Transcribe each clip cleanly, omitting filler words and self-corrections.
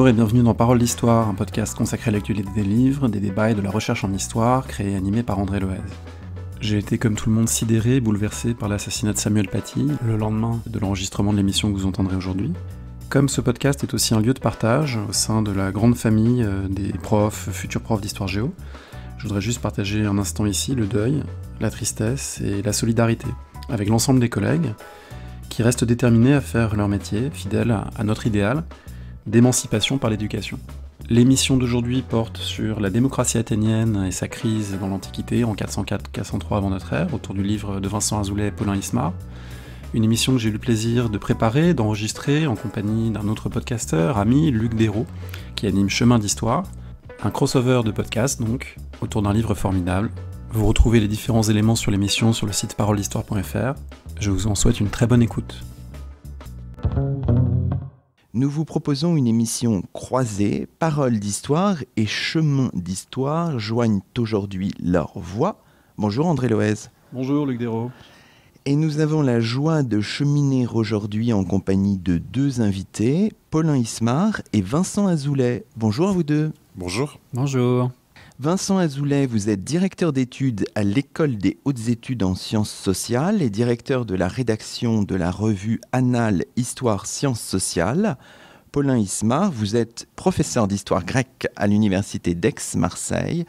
Bonjour et bienvenue dans Parole d'Histoire, un podcast consacré à l'actualité des livres, des débats et de la recherche en histoire, créé et animé par André Loez. J'ai été comme tout le monde sidéré et bouleversé par l'assassinat de Samuel Paty, le lendemain de l'enregistrement de l'émission que vous entendrez aujourd'hui. Comme ce podcast est aussi un lieu de partage au sein de la grande famille des profs, futurs profs d'histoire géo, je voudrais juste partager un instant ici le deuil, la tristesse et la solidarité avec l'ensemble des collègues qui restent déterminés à faire leur métier, fidèles à notre idéal d'émancipation par l'éducation. L'émission d'aujourd'hui porte sur la démocratie athénienne et sa crise dans l'Antiquité en 404-403 avant notre ère, autour du livre de Vincent Azoulay et Paulin Ismard. Une émission que j'ai eu le plaisir de préparer, d'enregistrer en compagnie d'un autre podcasteur, ami, Luc Dérault, qui anime Chemin d'Histoire. Un crossover de podcasts donc, autour d'un livre formidable. Vous retrouvez les différents éléments sur l'émission sur le site paroledhistoire.fr. Je vous en souhaite une très bonne écoute. Nous vous proposons une émission croisée, Parole d'Histoire et Chemin d'Histoire joignent aujourd'hui leurs voix. Bonjour André Loez. Bonjour Luc Dérault. Et nous avons la joie de cheminer aujourd'hui en compagnie de deux invités, Paulin Ismard et Vincent Azoulay. Bonjour à vous deux. Bonjour. Bonjour. Vincent Azoulay, vous êtes directeur d'études à l'École des hautes études en sciences sociales et directeur de la rédaction de la revue Annales Histoire Sciences Sociales. Paulin Ismard, vous êtes professeur d'histoire grecque à l'université d'Aix-Marseille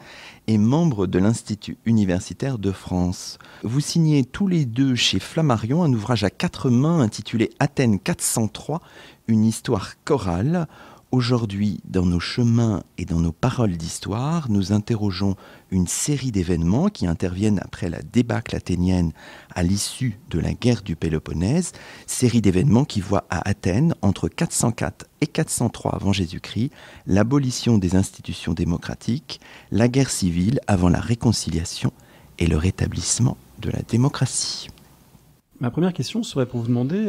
et membre de l'Institut universitaire de France. Vous signez tous les deux chez Flammarion un ouvrage à 4 mains intitulé Athènes 403, une histoire chorale. Aujourd'hui, dans nos chemins et dans nos paroles d'histoire, nous interrogeons une série d'événements qui interviennent après la débâcle athénienne à l'issue de la guerre du Péloponnèse, série d'événements qui voit à Athènes, entre 404 et 403 avant Jésus-Christ, l'abolition des institutions démocratiques, la guerre civile avant la réconciliation et le rétablissement de la démocratie. Ma première question serait pour vous demander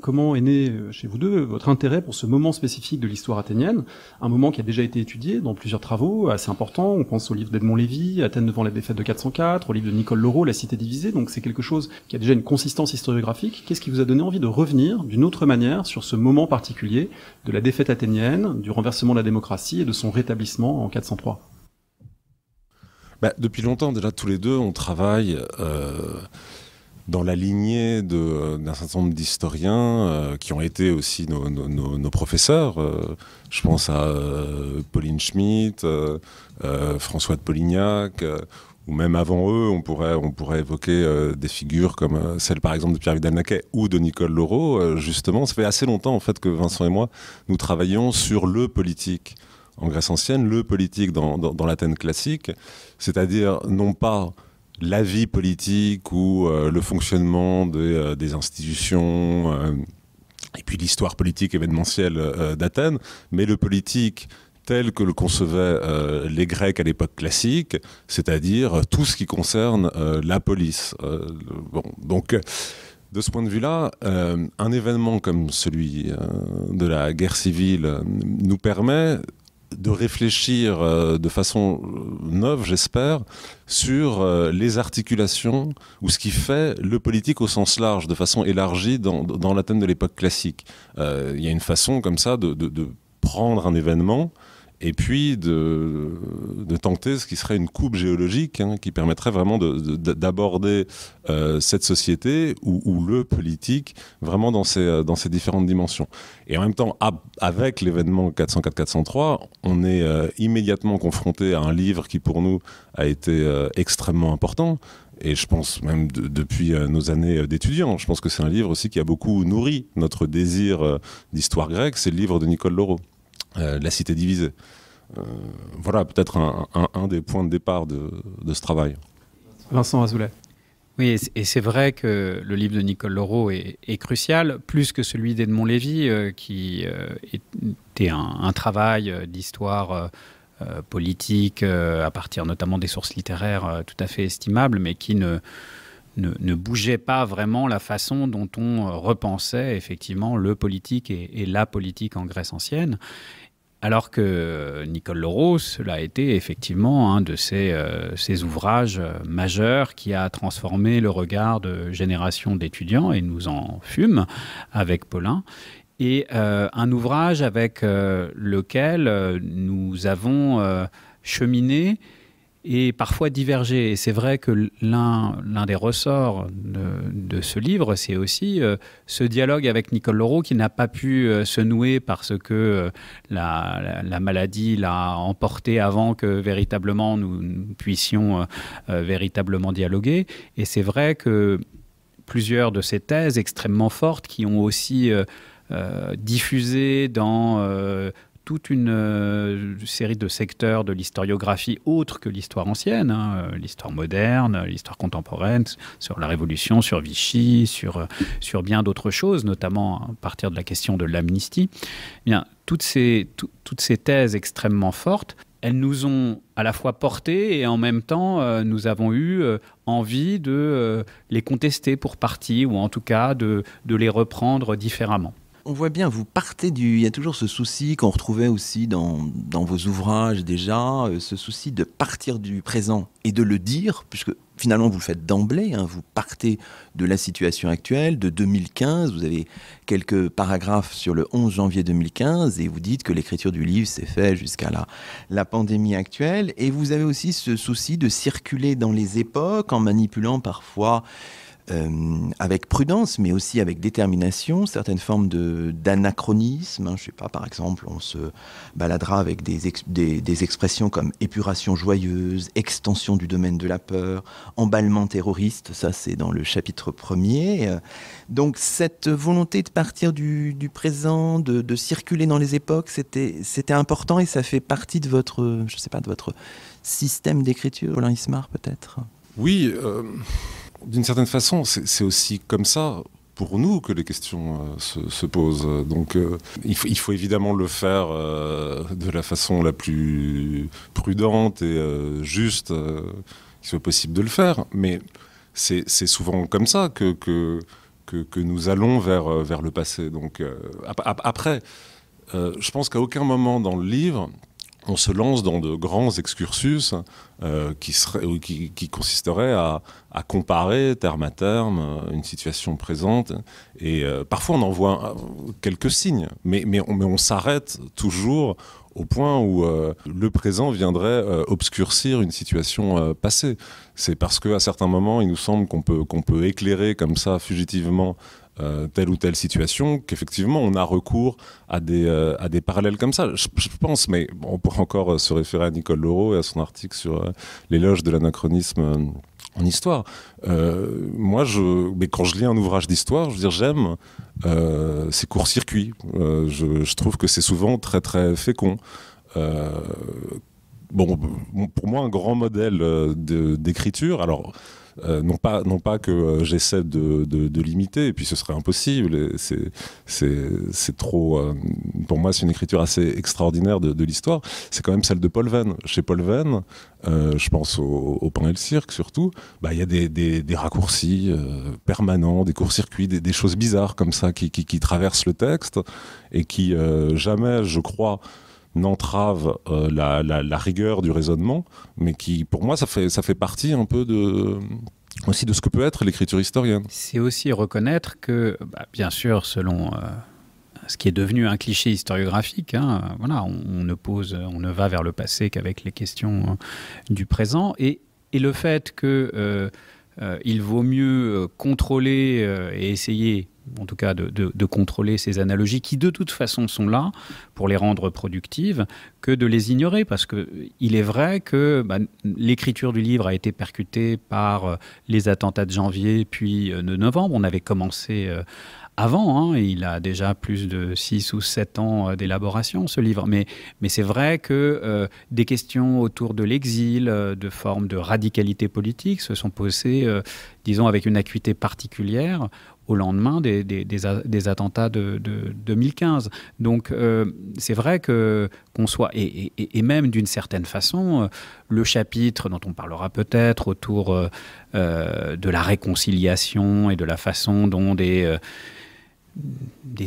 comment est né chez vous deux votre intérêt pour ce moment spécifique de l'histoire athénienne, un moment qui a déjà été étudié dans plusieurs travaux assez importants. On pense au livre d'Edmond Lévy, Athènes devant la défaite de 404, au livre de Nicole Leroux, La cité divisée, donc c'est quelque chose qui a déjà une consistance historiographique. Qu'est-ce qui vous a donné envie de revenir d'une autre manière sur ce moment particulier de la défaite athénienne, du renversement de la démocratie et de son rétablissement en 403 ? Depuis longtemps, déjà, tous les deux, on travaille dans la lignée d'un certain nombre d'historiens qui ont été aussi nos professeurs. Je pense à Pauline Schmitt, François de Polignac, ou même avant eux, on pourrait évoquer des figures comme celle par exemple de Pierre Vidal-Naquet ou de Nicole Leroux. Justement, ça fait assez longtemps en fait que Vincent et moi, nous travaillons sur le politique en Grèce ancienne, le politique dans l'Athènes classique, c'est-à-dire non pas la vie politique ou le fonctionnement des institutions et puis l'histoire politique événementielle d'Athènes, mais le politique tel que le concevaient les Grecs à l'époque classique, c'est-à-dire tout ce qui concerne la police. Donc, de ce point de vue-là, un événement comme celui de la guerre civile nous permet de réfléchir de façon neuve, j'espère, sur les articulations ou ce qui fait le politique au sens large, de façon élargie dans l'Athènes de l'époque classique. Il y a une façon comme ça de prendre un événement et puis de tenter ce qui serait une coupe géologique qui permettrait vraiment d'aborder cette société ou le politique vraiment dans ses différentes dimensions. Et en même temps, avec l'événement 404-403, on est immédiatement confronté à un livre qui pour nous a été extrêmement important. Et je pense même depuis nos années d'étudiants, je pense que c'est un livre aussi qui a beaucoup nourri notre désir d'histoire grecque, c'est le livre de Nicole Leroux. La cité divisée. Voilà peut-être un des points de départ de ce travail. Vincent Azoulay. Oui, et c'est vrai que le livre de Nicole Leroux est crucial, plus que celui d'Edmond Lévy, qui était un travail d'histoire politique, à partir notamment des sources littéraires tout à fait estimables, mais qui ne bougeait pas vraiment la façon dont on repensait effectivement le politique et la politique en Grèce ancienne. Alors que Nicole Leroux, cela a été effectivement un de ses ouvrages majeurs qui a transformé le regard de générations d'étudiants, et nous en fûmes avec Paulin. et un ouvrage avec lequel nous avons cheminé et parfois divergé. Et c'est vrai que l'un des ressorts de ce livre, c'est aussi ce dialogue avec Nicole Laureau qui n'a pas pu se nouer parce que la maladie l'a emporté avant que véritablement nous puissions véritablement dialoguer. Et c'est vrai que plusieurs de ces thèses extrêmement fortes qui ont aussi diffusé dans toute une série de secteurs de l'historiographie autres que l'histoire ancienne, l'histoire moderne, l'histoire contemporaine, sur la Révolution, sur Vichy, sur bien d'autres choses, notamment à partir de la question de l'amnistie. Bien, toutes ces thèses extrêmement fortes, elles nous ont à la fois portés et en même temps, nous avons eu envie de les contester pour partie, ou en tout cas de les reprendre différemment. On voit bien, vous partez il y a toujours ce souci qu'on retrouvait aussi dans vos ouvrages déjà, ce souci de partir du présent et de le dire, puisque finalement vous le faites d'emblée, vous partez de la situation actuelle, de 2015, vous avez quelques paragraphes sur le 11 janvier 2015 et vous dites que l'écriture du livre s'est faite jusqu'à la pandémie actuelle, et vous avez aussi ce souci de circuler dans les époques en manipulant parfois avec prudence, mais aussi avec détermination, certaines formes d'anachronisme. Je ne sais pas, par exemple, on se baladera avec des expressions comme épuration joyeuse, extension du domaine de la peur, emballement terroriste, ça c'est dans le chapitre 1er. Donc cette volonté de partir du présent, de circuler dans les époques, c'était important, et ça fait partie de votre, je sais pas, de votre système d'écriture, Paulin Ismard peut-être. Oui, d'une certaine façon, c'est aussi comme ça, pour nous, que les questions se posent. Donc, il faut évidemment le faire de la façon la plus prudente et juste qu'il soit possible de le faire. Mais c'est souvent comme ça que nous allons vers le passé. Donc, après, je pense qu'à aucun moment dans le livre, on se lance dans de grands excursus qui consisteraient à comparer terme à terme une situation présente. Et parfois on en voit quelques signes, mais on s'arrête toujours au point où le présent viendrait obscurcir une situation passée. C'est parce qu'à certains moments, il nous semble qu'on peut éclairer comme ça fugitivement telle ou telle situation, qu'effectivement on a recours à des parallèles comme ça. Je pense, mais on pourrait encore se référer à Nicole Laureau et à son article sur l'éloge de l'anachronisme en histoire. Mais quand je lis un ouvrage d'histoire, je veux dire, j'aime ces courts-circuits. Je trouve que c'est souvent très très fécond. Pour moi, un grand modèle d'écriture, alors non pas que j'essaie de l'imiter, et puis ce serait impossible, c'est trop, pour moi c'est une écriture assez extraordinaire de l'histoire, c'est quand même celle de Paul Venn. Chez Paul Venn, je pense au Pain et le Cirque surtout, il y a des raccourcis permanents, des courts-circuits, des choses bizarres comme ça qui traversent le texte, et qui jamais, je crois, n'entrave la rigueur du raisonnement, mais qui, pour moi, ça fait partie un peu aussi de ce que peut être l'écriture historienne. C'est aussi reconnaître que, bien sûr, selon ce qui est devenu un cliché historiographique, voilà, on ne va vers le passé qu'avec les questions du présent, et le fait que il vaut mieux contrôler et essayer, en tout cas de contrôler ces analogies qui de toute façon sont là pour les rendre productives, que de les ignorer, parce qu'il est vrai que l'écriture du livre a été percutée par les attentats de janvier puis de novembre. On avait commencé avant, et il a déjà plus de 6 ou 7 ans d'élaboration, ce livre. Mais c'est vrai que des questions autour de l'exil, de formes de radicalité politique se sont posées, disons, avec une acuité particulière au lendemain des attentats de 2015. Donc c'est vrai qu'on soit, et même d'une certaine façon, le chapitre dont on parlera peut-être autour de la réconciliation et de la façon dont des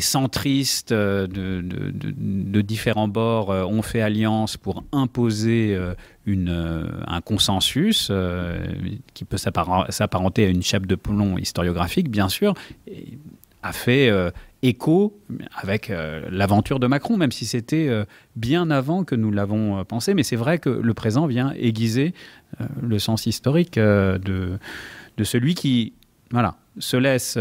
centristes de différents bords ont fait alliance pour imposer un consensus qui peut s'apparenter à une chape de plomb historiographique, bien sûr, a fait écho avec l'aventure de Macron, même si c'était bien avant que nous l'avons pensé. Mais c'est vrai que le présent vient aiguiser le sens historique de celui qui se laisse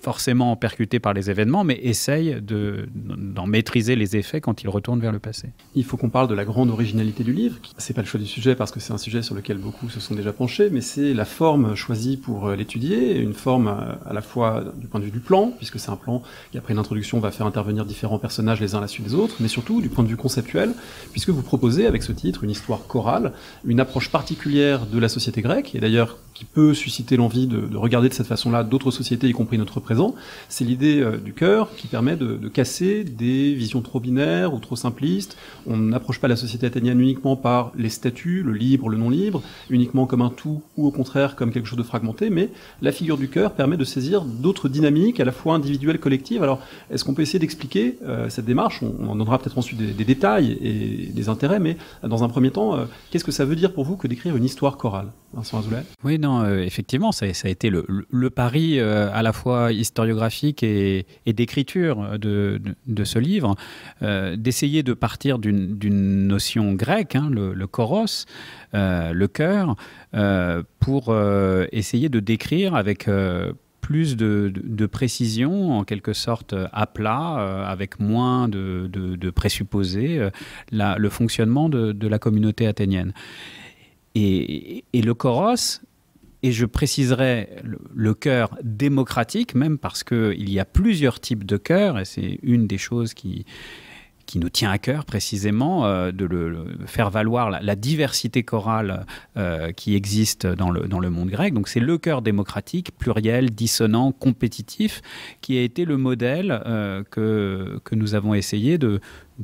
forcément percuté par les événements, mais essaye d'en maîtriser les effets quand il retourne vers le passé. Il faut qu'on parle de la grande originalité du livre. C'est pas le choix du sujet parce que c'est un sujet sur lequel beaucoup se sont déjà penchés, mais c'est la forme choisie pour l'étudier, une forme à la fois du point de vue du plan, puisque c'est un plan qui après une introduction va faire intervenir différents personnages les uns à la suite des autres, mais surtout du point de vue conceptuel, puisque vous proposez avec ce titre une histoire chorale, une approche particulière de la société grecque, et d'ailleurs qui peut susciter l'envie de regarder de cette façon-là d'autres sociétés, y compris notre présent. C'est l'idée du chœur qui permet de casser des visions trop binaires ou trop simplistes. On n'approche pas la société athénienne uniquement par les statuts, le libre, le non-libre, uniquement comme un tout ou au contraire comme quelque chose de fragmenté, mais la figure du chœur permet de saisir d'autres dynamiques, à la fois individuelles, collectives. Alors, est-ce qu'on peut essayer d'expliquer cette démarche? On en donnera peut-être ensuite des détails et des intérêts, mais dans un premier temps, qu'est-ce que ça veut dire pour vous que d'écrire une histoire chorale, Vincent Azoulay? Oui, non, effectivement, ça a été le pari à la fois historiographique et d'écriture de ce livre, d'essayer de partir d'une notion grecque, le choros, le chœur, pour essayer de décrire avec plus de précision, en quelque sorte à plat, avec moins de présupposés, le fonctionnement de la communauté athénienne. Et le choros, et je préciserai le chœur démocratique, même parce qu'il y a plusieurs types de chœurs, et c'est une des choses qui nous tient à cœur précisément, de le faire valoir la diversité chorale qui existe dans le monde grec. Donc c'est le chœur démocratique, pluriel, dissonant, compétitif, qui a été le modèle que nous avons essayé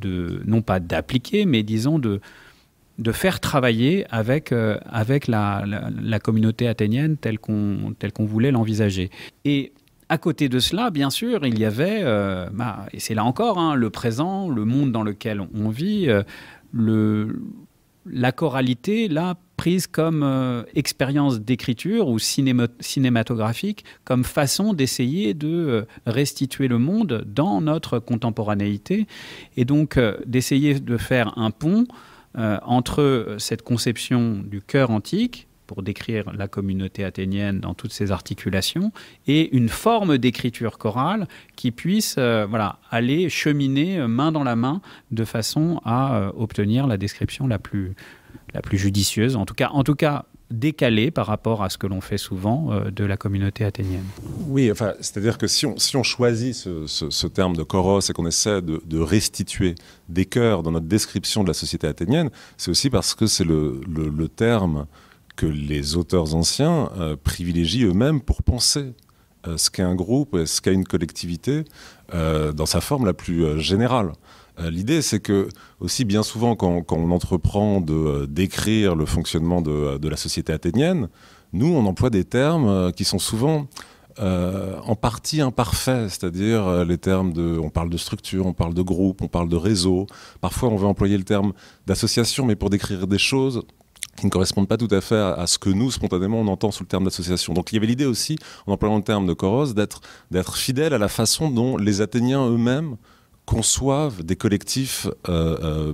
non pas d'appliquer, mais disons de faire travailler avec la communauté athénienne telle qu'on voulait l'envisager. Et à côté de cela, bien sûr, il y avait, et c'est là encore, le présent, le monde dans lequel on vit, la choralité, là, prise comme expérience d'écriture ou cinématographique, comme façon d'essayer de restituer le monde dans notre contemporanéité, et donc d'essayer de faire un pont entre cette conception du chœur antique, pour décrire la communauté athénienne dans toutes ses articulations, et une forme d'écriture chorale qui puisse aller cheminer main dans la main de façon à obtenir la description la plus judicieuse, en tout cas décalée par rapport à ce que l'on fait souvent de la communauté athénienne. Oui, enfin, c'est-à-dire que si on choisit ce terme de choros et qu'on essaie de restituer des chœurs dans notre description de la société athénienne, c'est aussi parce que c'est le terme que les auteurs anciens privilégient eux-mêmes pour penser ce qu'est un groupe, ce qu'est une collectivité, dans sa forme la plus générale. L'idée, c'est que, aussi bien souvent, quand on entreprend de décrire le fonctionnement de la société athénienne, nous, on emploie des termes qui sont souvent en partie imparfaits, c'est-à-dire les termes on parle de structure, on parle de groupe, on parle de réseau. Parfois, on veut employer le terme d'association, mais pour décrire des choses qui ne correspondent pas tout à fait à ce que nous, spontanément, on entend sous le terme d'association. Donc il y avait l'idée aussi, en employant le terme de choros, d'être fidèle à la façon dont les Athéniens eux-mêmes conçoivent des collectifs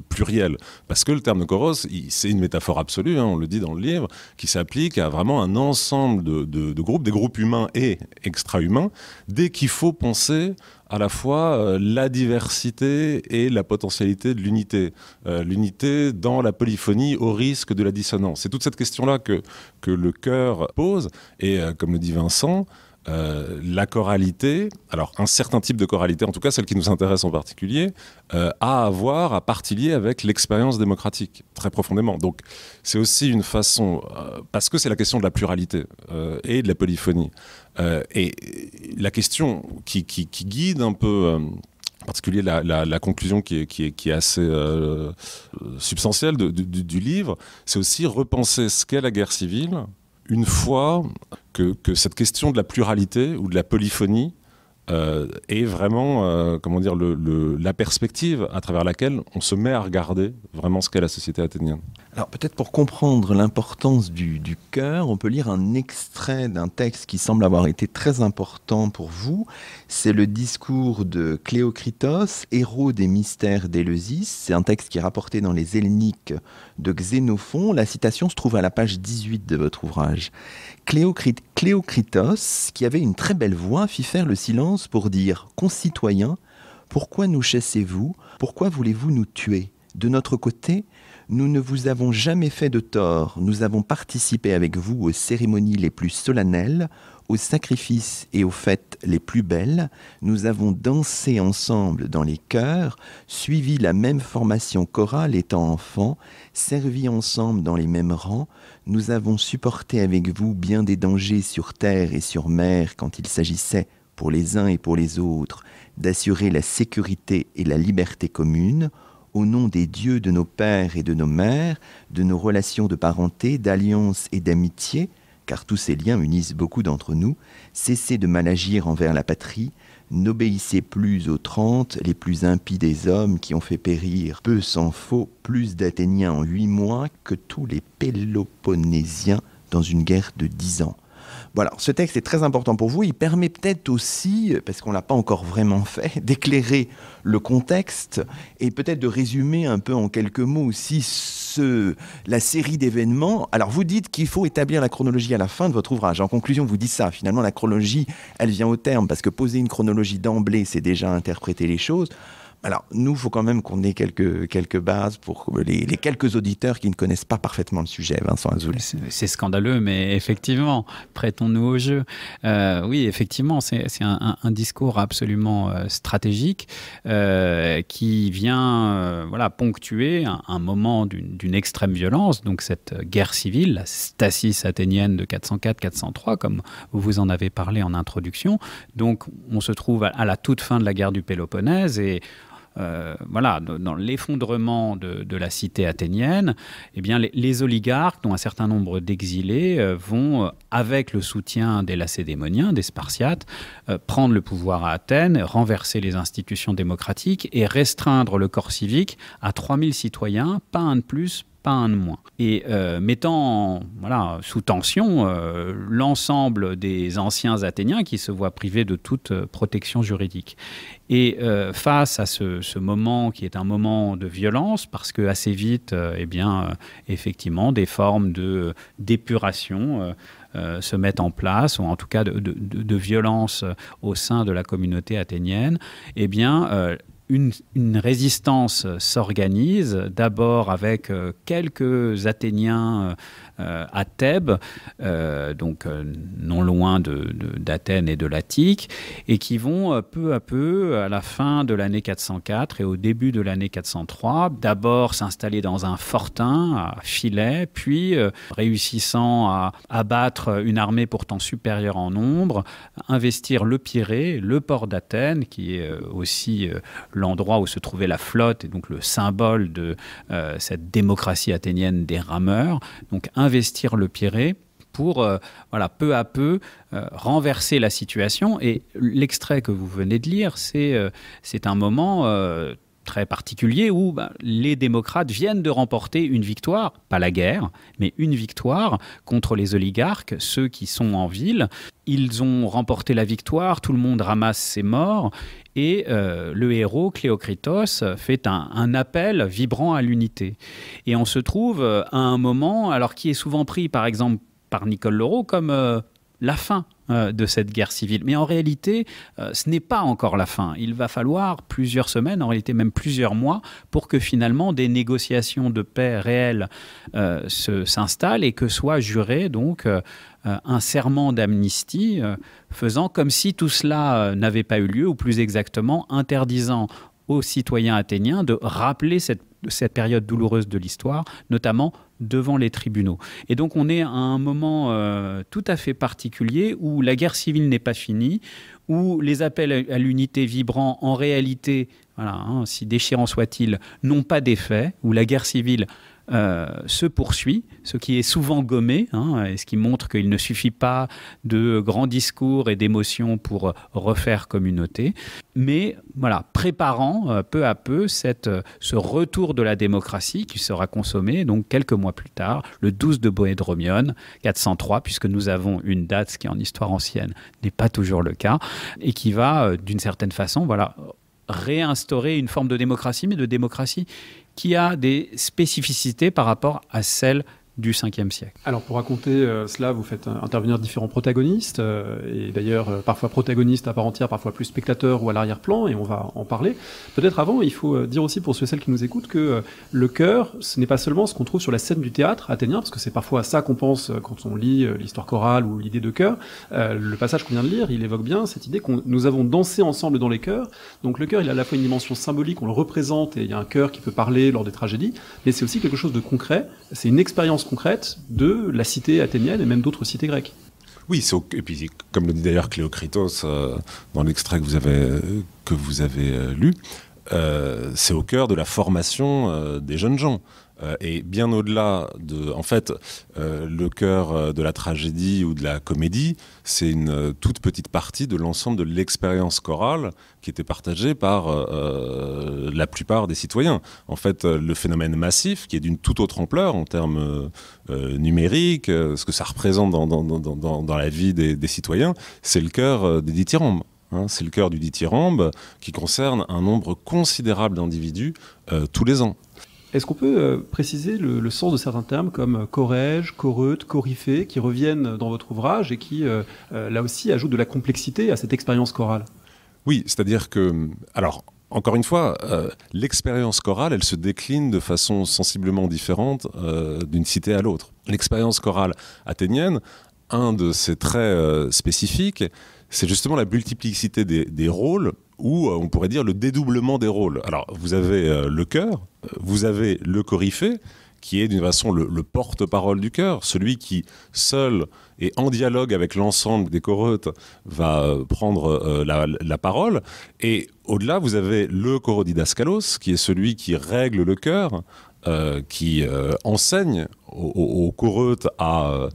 pluriels. Parce que le terme de choros, c'est une métaphore absolue, on le dit dans le livre, qui s'applique à vraiment un ensemble de groupes, des groupes humains et extra-humains, dès qu'il faut penser à la fois la diversité et la potentialité de l'unité. L'unité dans la polyphonie au risque de la dissonance. C'est toute cette question-là que le chœur pose. Et comme le dit Vincent, la choralité, alors un certain type de choralité, en tout cas celle qui nous intéresse en particulier, à partie liée avec l'expérience démocratique, très profondément. Donc c'est aussi une façon, parce que c'est la question de la pluralité et de la polyphonie. Et la question qui guide un peu, en particulier la conclusion qui est assez substantielle du livre, c'est aussi repenser ce qu'est la guerre civile, une fois que cette question de la pluralité ou de la polyphonie et vraiment, comment dire, la perspective à travers laquelle on se met à regarder vraiment ce qu'est la société athénienne. Alors peut-être pour comprendre l'importance du cœur, on peut lire un extrait d'un texte qui semble avoir été très important pour vous. C'est le discours de Cléocritos, héros des mystères d'Éleusis. C'est un texte qui est rapporté dans les Helléniques de Xénophon. La citation se trouve à la page 18 de votre ouvrage. Cléocritos, qui avait une très belle voix, fit faire le silence pour dire « Concitoyens, pourquoi nous chassez-vous? Pourquoi voulez-vous nous tuer? De notre côté, nous ne vous avons jamais fait de tort. Nous avons participé avec vous aux cérémonies les plus solennelles, aux sacrifices et aux fêtes les plus belles. Nous avons dansé ensemble dans les chœurs, suivi la même formation chorale étant enfants, servi ensemble dans les mêmes rangs. Nous avons supporté avec vous bien des dangers sur terre et sur mer quand il s'agissait, pour les uns et pour les autres, d'assurer la sécurité et la liberté commune. Au nom des dieux de nos pères et de nos mères, de nos relations de parenté, d'alliance et d'amitié, car tous ces liens unissent beaucoup d'entre nous, cessez de mal agir envers la patrie, n'obéissez plus aux 30, les plus impies des hommes qui ont fait périr, peu s'en faut, plus d'Athéniens en 8 mois que tous les Péloponnésiens dans une guerre de 10 ans. Voilà, ce texte est très important pour vous. Il permet peut-être aussi, parce qu'on ne l'a pas encore vraiment fait, d'éclairer le contexte et peut-être de résumer un peu en quelques mots aussi la série d'événements. Alors vous dites qu'il faut établir la chronologie à la fin de votre ouvrage. En conclusion, vous dites ça. Finalement, la chronologie, elle vient au terme parce que poser une chronologie d'emblée, c'est déjà interpréter les choses. Alors, nous, il faut quand même qu'on ait quelques bases pour les quelques auditeurs qui ne connaissent pas parfaitement le sujet, Vincent Azoulay. C'est scandaleux, mais effectivement, prêtons-nous au jeu. Oui, effectivement, c'est un discours absolument stratégique qui vient ponctuer un moment d'une extrême violence, donc cette guerre civile, la stasis athénienne de 404-403, comme vous en avez parlé en introduction. Donc, on se trouve à la toute fin de la guerre du Péloponnèse et dans l'effondrement de la cité athénienne, eh bien, les oligarques, dont un certain nombre d'exilés, vont, avec le soutien des Lacédémoniens, des Spartiates, prendre le pouvoir à Athènes, renverser les institutions démocratiques et restreindre le corps civique à 3000 citoyens, pas un de plus, pas un de moins. Et mettant sous tension l'ensemble des anciens Athéniens qui se voient privés de toute protection juridique. Et face à ce moment qui est un moment de violence, parce que assez vite, effectivement, des formes d'épuration se mettent en place, ou en tout cas de violence au sein de la communauté athénienne, eh bien, une résistance s'organise, d'abord avec quelques Athéniens à Thèbes, non loin d'Athènes et de l'Attique, et qui vont peu à peu, à la fin de l'année 404 et au début de l'année 403, d'abord s'installer dans un fortin à Philae, puis réussissant à abattre une armée pourtant supérieure en nombre, investir le Pirée, le port d'Athènes, qui est aussi l'endroit où se trouvait la flotte et donc le symbole de cette démocratie athénienne des rameurs. Donc investir le Pirée pour peu à peu renverser la situation. Et l'extrait que vous venez de lire, c'est un moment très particulier où les démocrates viennent de remporter une victoire, pas la guerre, mais une victoire contre les oligarques, ceux qui sont en ville. Ils ont remporté la victoire, tout le monde ramasse ses morts, et le héros, Cléocritos, fait un appel vibrant à l'unité. Et on se trouve à un moment, alors qui est souvent pris par exemple par Nicole Loro comme la fin de cette guerre civile. Mais en réalité, ce n'est pas encore la fin. Il va falloir plusieurs semaines, en réalité même plusieurs mois, pour que finalement des négociations de paix réelles s'installent et que soit juré donc un serment d'amnistie faisant comme si tout cela n'avait pas eu lieu, ou plus exactement interdisant aux citoyens athéniens de rappeler cette période douloureuse de l'histoire, notamment devant les tribunaux. Et donc on est à un moment tout à fait particulier où la guerre civile n'est pas finie, où les appels à l'unité vibrants, en réalité, si déchirants soient-ils, n'ont pas d'effet, où la guerre civile se poursuit, ce qui est souvent gommé, et ce qui montre qu'il ne suffit pas de grands discours et d'émotions pour refaire communauté, mais voilà, préparant peu à peu ce retour de la démocratie qui sera consommé donc quelques mois plus tard, le 12 de Boédromion, 403, puisque nous avons une date, ce qui en histoire ancienne n'est pas toujours le cas, et qui va d'une certaine façon réinstaurer une forme de démocratie, mais de démocratie qui a des spécificités par rapport à celle du 5e siècle. Alors pour raconter cela, vous faites intervenir différents protagonistes, et d'ailleurs parfois protagonistes à part entière, parfois plus spectateurs ou à l'arrière-plan, et on va en parler. Peut-être avant, il faut dire aussi pour ceux et celles qui nous écoutent que le chœur, ce n'est pas seulement ce qu'on trouve sur la scène du théâtre athénien, parce que c'est parfois à ça qu'on pense quand on lit l'histoire chorale ou l'idée de chœur. Le passage qu'on vient de lire, il évoque bien cette idée que nous avons dansé ensemble dans les chœurs. Donc le chœur, il a à la fois une dimension symbolique, on le représente, et il y a un chœur qui peut parler lors des tragédies, mais c'est aussi quelque chose de concret, c'est une expérience concrète de la cité athénienne et même d'autres cités grecques. Oui, et puis comme le dit d'ailleurs Cléocritos dans l'extrait que vous avez lu, c'est au cœur de la formation des jeunes gens. Et bien au-delà de... En fait, le cœur de la tragédie ou de la comédie, c'est une toute petite partie de l'ensemble de l'expérience chorale qui était partagée par la plupart des citoyens. En fait, le phénomène massif, qui est d'une toute autre ampleur en termes numériques, ce que ça représente dans la vie des citoyens, c'est le cœur des dithyrambes. C'est le cœur du dithyrambe qui concerne un nombre considérable d'individus tous les ans. Est-ce qu'on peut préciser le sens de certains termes comme chorège, choreute, coryphée, qui reviennent dans votre ouvrage et qui, là aussi, ajoutent de la complexité à cette expérience chorale? Oui, c'est-à-dire que... Alors, encore une fois, l'expérience chorale, elle se décline de façon sensiblement différente d'une cité à l'autre. L'expérience chorale athénienne, un de ses traits spécifiques, c'est justement la multiplicité des rôles, ou on pourrait dire le dédoublement des rôles. Alors, vous avez le chœur, vous avez le coryphée, qui est d'une façon le porte-parole du chœur, celui qui, seul et en dialogue avec l'ensemble des choreutes, va prendre la parole. Et au-delà, vous avez le chorodidaskalos, qui est celui qui règle le chœur, qui enseigne aux choreutes à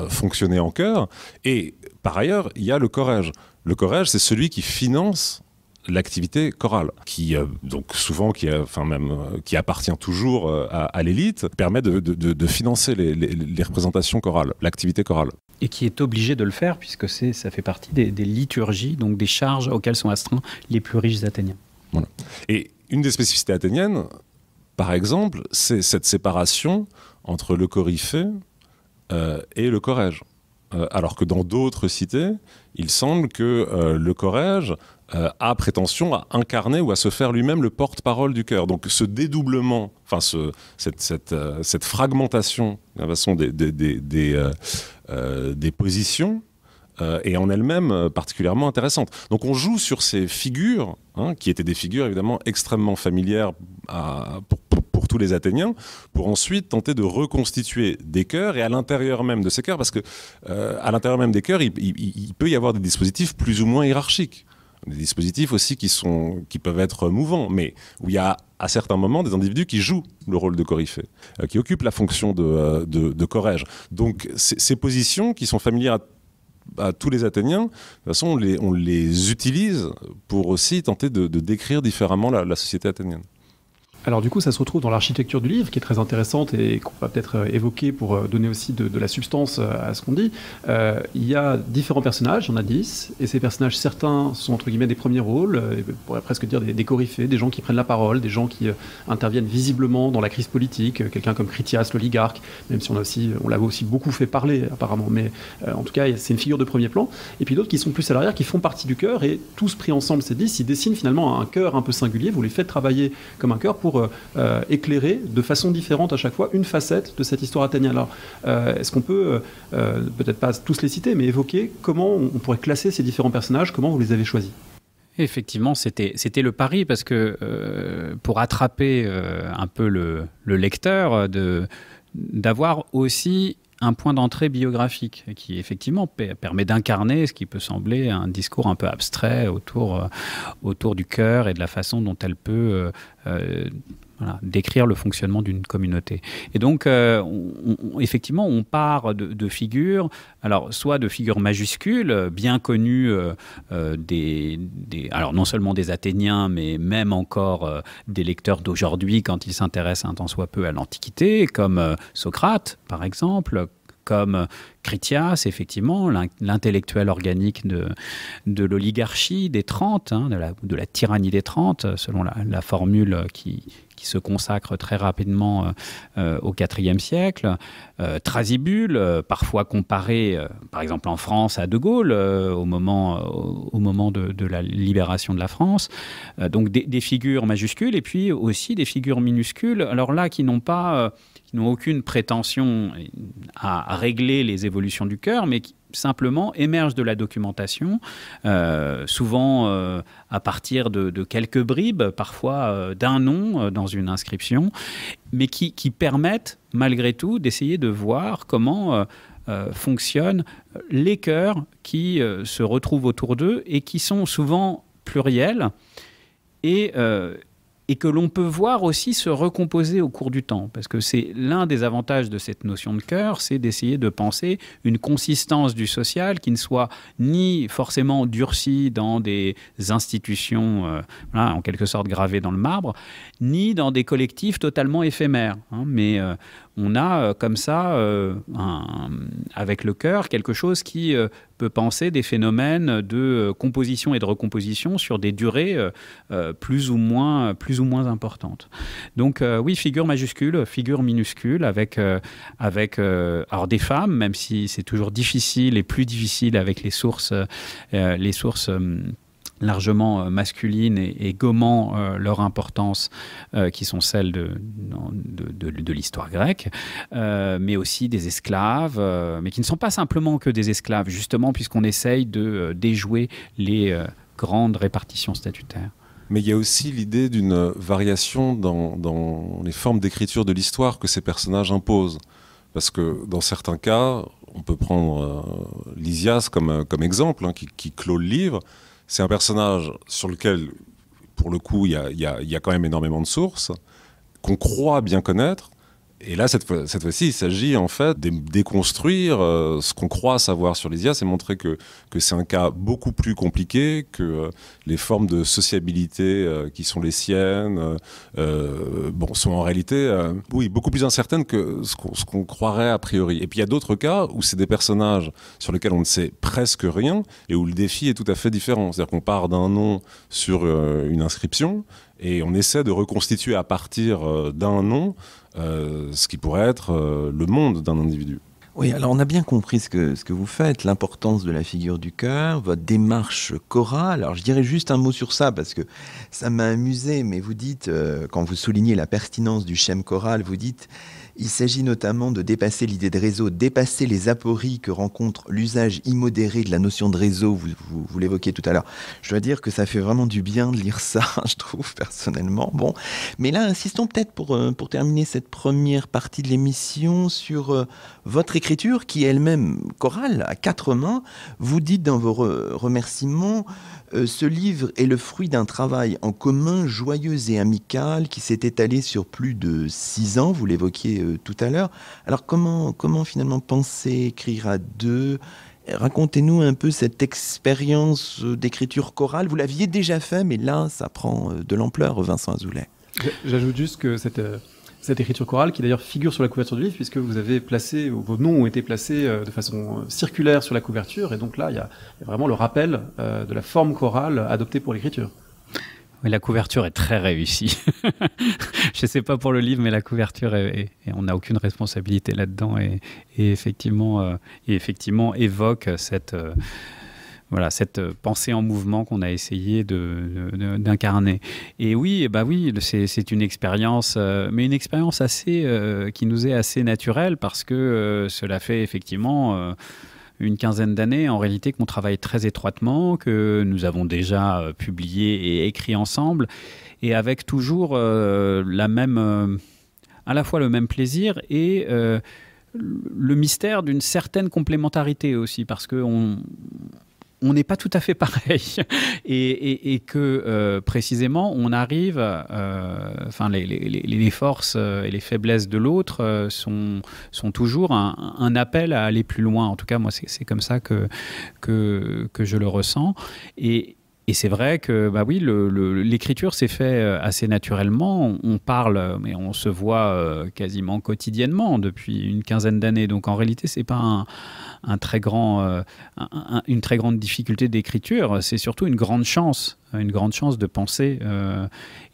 fonctionner en chœur. Et par ailleurs, il y a le chorège. Le chorège, c'est celui qui finance l'activité chorale, qui donc souvent qui appartient toujours à l'élite, permet de financer les représentations chorales, l'activité chorale. Et qui est obligé de le faire puisque ça fait partie des liturgies, donc des charges auxquelles sont astreints les plus riches Athéniens. Voilà. Et une des spécificités athéniennes, par exemple, c'est cette séparation entre le coryphée et le chorège. Alors que dans d'autres cités, il semble que le chorège a prétention à incarner ou à se faire lui-même le porte-parole du chœur. Donc ce dédoublement, enfin cette fragmentation de la façon des positions est en elle-même particulièrement intéressante. Donc on joue sur ces figures, qui étaient des figures évidemment extrêmement familières pour tous les Athéniens, pour ensuite tenter de reconstituer des chœurs, et à l'intérieur même de ces chœurs, parce que à l'intérieur même des chœurs, il peut y avoir des dispositifs plus ou moins hiérarchiques. Des dispositifs aussi qui peuvent être mouvants, mais où il y a à certains moments des individus qui jouent le rôle de coryphée, qui occupent la fonction de chorège. Donc ces positions qui sont familières à tous les Athéniens, de toute façon on les utilise pour aussi tenter de décrire différemment la société athénienne. Alors du coup, ça se retrouve dans l'architecture du livre, qui est très intéressante et qu'on va peut-être évoquer pour donner aussi de la substance à ce qu'on dit. Il y a différents personnages, il y en a 10, et ces personnages, certains sont entre guillemets des premiers rôles, on pourrait presque dire des coryphées, des gens qui prennent la parole, des gens qui interviennent visiblement dans la crise politique, quelqu'un comme Critias, l'oligarque, même si on l'avait aussi beaucoup fait parler apparemment, mais en tout cas, c'est une figure de premier plan. Et puis d'autres qui sont plus à l'arrière, qui font partie du chœur, et tous pris ensemble, ces 10, ils dessinent finalement un chœur un peu singulier, vous les faites travailler comme un chœur pour éclairer de façon différente à chaque fois une facette de cette histoire athénienne. Alors, est-ce qu'on peut, peut-être pas tous les citer, mais évoquer comment on pourrait classer ces différents personnages, comment vous les avez choisis? Effectivement, c'était le pari, parce que pour attraper un peu le lecteur, d'avoir aussi un point d'entrée biographique qui effectivement permet d'incarner ce qui peut sembler un discours un peu abstrait autour du chœur et de la façon dont elle peut Voilà, décrire le fonctionnement d'une communauté. Et donc, effectivement, on part de figures, alors soit de figures majuscules, bien connues alors non seulement des Athéniens, mais même encore des lecteurs d'aujourd'hui quand ils s'intéressent un tant soit peu à l'Antiquité, comme Socrate, par exemple, comme Critias, effectivement, l'intellectuel organique de l'oligarchie des 30, de la tyrannie des 30, selon la formule qui se consacre très rapidement au IVe siècle. Thrasybule, parfois comparé, par exemple en France, à De Gaulle, au moment de la libération de la France. Donc des figures majuscules et puis aussi des figures minuscules, alors là, qui n'ont aucune prétention à régler les évolutions du cœur, mais qui simplement émergent de la documentation, souvent à partir de quelques bribes, parfois d'un nom dans une inscription, mais qui permettent malgré tout d'essayer de voir comment fonctionnent les cœurs qui se retrouvent autour d'eux et qui sont souvent pluriels et que l'on peut voir aussi se recomposer au cours du temps. Parce que c'est l'un des avantages de cette notion de cœur, c'est d'essayer de penser une consistance du social qui ne soit ni forcément durcie dans des institutions, en quelque sorte gravées dans le marbre, ni dans des collectifs totalement éphémères. Mais on a comme ça, avec le cœur, quelque chose qui peut penser des phénomènes de composition et de recomposition sur des durées plus ou moins importantes. Donc oui, figure majuscule, figure minuscule, avec alors des femmes, même si c'est toujours difficile et plus difficile avec les sources largement masculines et gommant leur importance, qui sont celles de l'histoire grecque, mais aussi des esclaves, mais qui ne sont pas simplement que des esclaves, justement, puisqu'on essaye de déjouer les grandes répartitions statutaires. Mais il y a aussi l'idée d'une variation dans les formes d'écriture de l'histoire que ces personnages imposent. Parce que dans certains cas, on peut prendre Lysias comme exemple, qui clôt le livre. C'est un personnage sur lequel, pour le coup, il y a quand même énormément de sources, qu'on croit bien connaître. Et là, cette fois-ci, il s'agit en fait de déconstruire ce qu'on croit savoir sur Lysias et montrer que c'est un cas beaucoup plus compliqué, que les formes de sociabilité qui sont les siennes sont en réalité beaucoup plus incertaines que ce qu'on croirait a priori. Et puis il y a d'autres cas où c'est des personnages sur lesquels on ne sait presque rien et où le défi est tout à fait différent. C'est-à-dire qu'on part d'un nom sur une inscription et on essaie de reconstituer à partir d'un nom ce qui pourrait être le monde d'un individu. Oui, alors on a bien compris ce que vous faites, l'importance de la figure du cœur, votre démarche chorale. Alors je dirais juste un mot sur ça parce que ça m'a amusé, mais vous dites, quand vous soulignez la pertinence du schème choral, vous dites il s'agit notamment de dépasser l'idée de réseau, dépasser les apories que rencontre l'usage immodéré de la notion de réseau, vous l'évoquiez tout à l'heure. Je dois dire que ça fait vraiment du bien de lire ça, je trouve, personnellement. Bon, mais là, insistons peut-être pour terminer cette première partie de l'émission sur votre écriture, qui est elle-même chorale, à 4 mains. Vous dites dans vos remerciements ce livre est le fruit d'un travail en commun, joyeux et amical, qui s'est étalé sur plus de 6 ans, vous l'évoquiez tout à l'heure. Alors comment finalement penser, écrire à deux ? Racontez-nous un peu cette expérience d'écriture chorale. Vous l'aviez déjà fait, mais là, ça prend de l'ampleur, Vincent Azoulay. J'ajoute juste que cette écriture chorale, qui d'ailleurs figure sur la couverture du livre, puisque vous avez placé, vos noms ont été placés de façon circulaire sur la couverture, et donc là, il y a vraiment le rappel de la forme chorale adoptée pour l'écriture. Oui, la couverture est très réussie. Je ne sais pas pour le livre, mais la couverture, on n'a aucune responsabilité là-dedans, et effectivement évoque cette pensée en mouvement qu'on a essayé d'incarner. Et oui, c'est une expérience, mais une expérience qui nous est assez naturelle, parce que cela fait effectivement une quinzaine d'années, en réalité, qu'on travaille très étroitement, que nous avons déjà publié et écrit ensemble, et avec toujours à la fois le même plaisir et le mystère d'une certaine complémentarité aussi, parce qu'on on n'est pas tout à fait pareil et que précisément on arrive, les forces et les faiblesses de l'autre sont toujours un appel à aller plus loin. En tout cas, moi, c'est comme ça que je le ressens. Et c'est vrai que l'écriture s'est fait assez naturellement. On parle, mais on se voit quasiment quotidiennement depuis une quinzaine d'années. Donc en réalité, c'est pas une très grande difficulté d'écriture. C'est surtout une grande chance de penser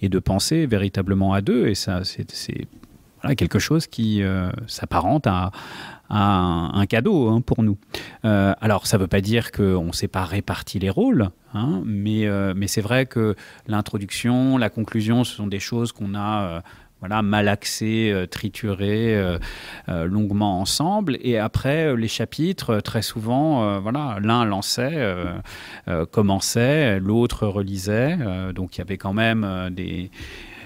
et de penser véritablement à deux. Et ça, c'est quelque chose qui s'apparente à un cadeau pour nous. Alors, ça ne veut pas dire qu'on ne s'est pas réparti les rôles, mais c'est vrai que l'introduction, la conclusion, ce sont des choses qu'on a malaxées, triturées longuement ensemble. Et après, les chapitres, très souvent, l'un lançait, commençait, l'autre relisait. Donc, il y avait quand même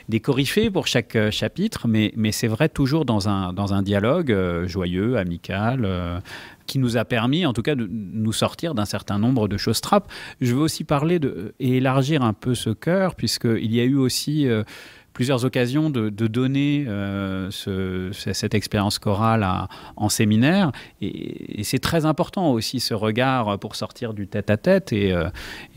des coryphées pour chaque chapitre, mais c'est vrai toujours dans un dialogue joyeux, amical, qui nous a permis en tout cas de nous sortir d'un certain nombre de choses trappes. Je veux aussi parler et élargir un peu ce cœur, puisqu'il y a eu aussi plusieurs occasions de donner cette expérience chorale en séminaire. Et c'est très important aussi ce regard pour sortir du tête-à-tête. Et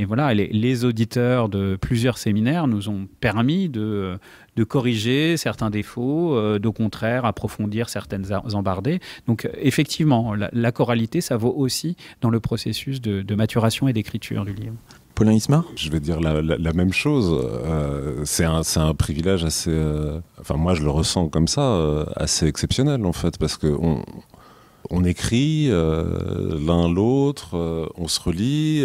voilà, les auditeurs de plusieurs séminaires nous ont permis de corriger certains défauts, d'au contraire approfondir certaines embardées. Donc effectivement, la choralité, ça vaut aussi dans le processus de maturation et d'écriture du livre. Paulin Ismar ? Je vais dire la même chose. C'est un privilège assez... moi, je le ressens comme ça, assez exceptionnel, en fait, parce qu'on écrit l'un l'autre, on se relit,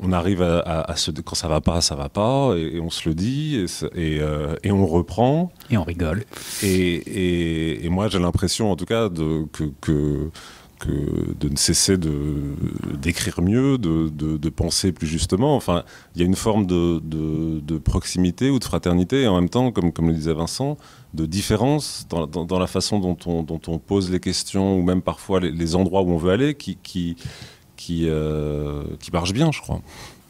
on arrive à se... Quand ça va pas, et on se le dit, et on reprend. Et on rigole. Et moi, j'ai l'impression, en tout cas, que de ne cesser d'écrire mieux, de penser plus justement. Enfin, il y a une forme de proximité ou de fraternité, et en même temps, comme le disait Vincent, de différence dans la façon dont on pose les questions, ou même parfois les endroits où on veut aller, qui marche bien, je crois.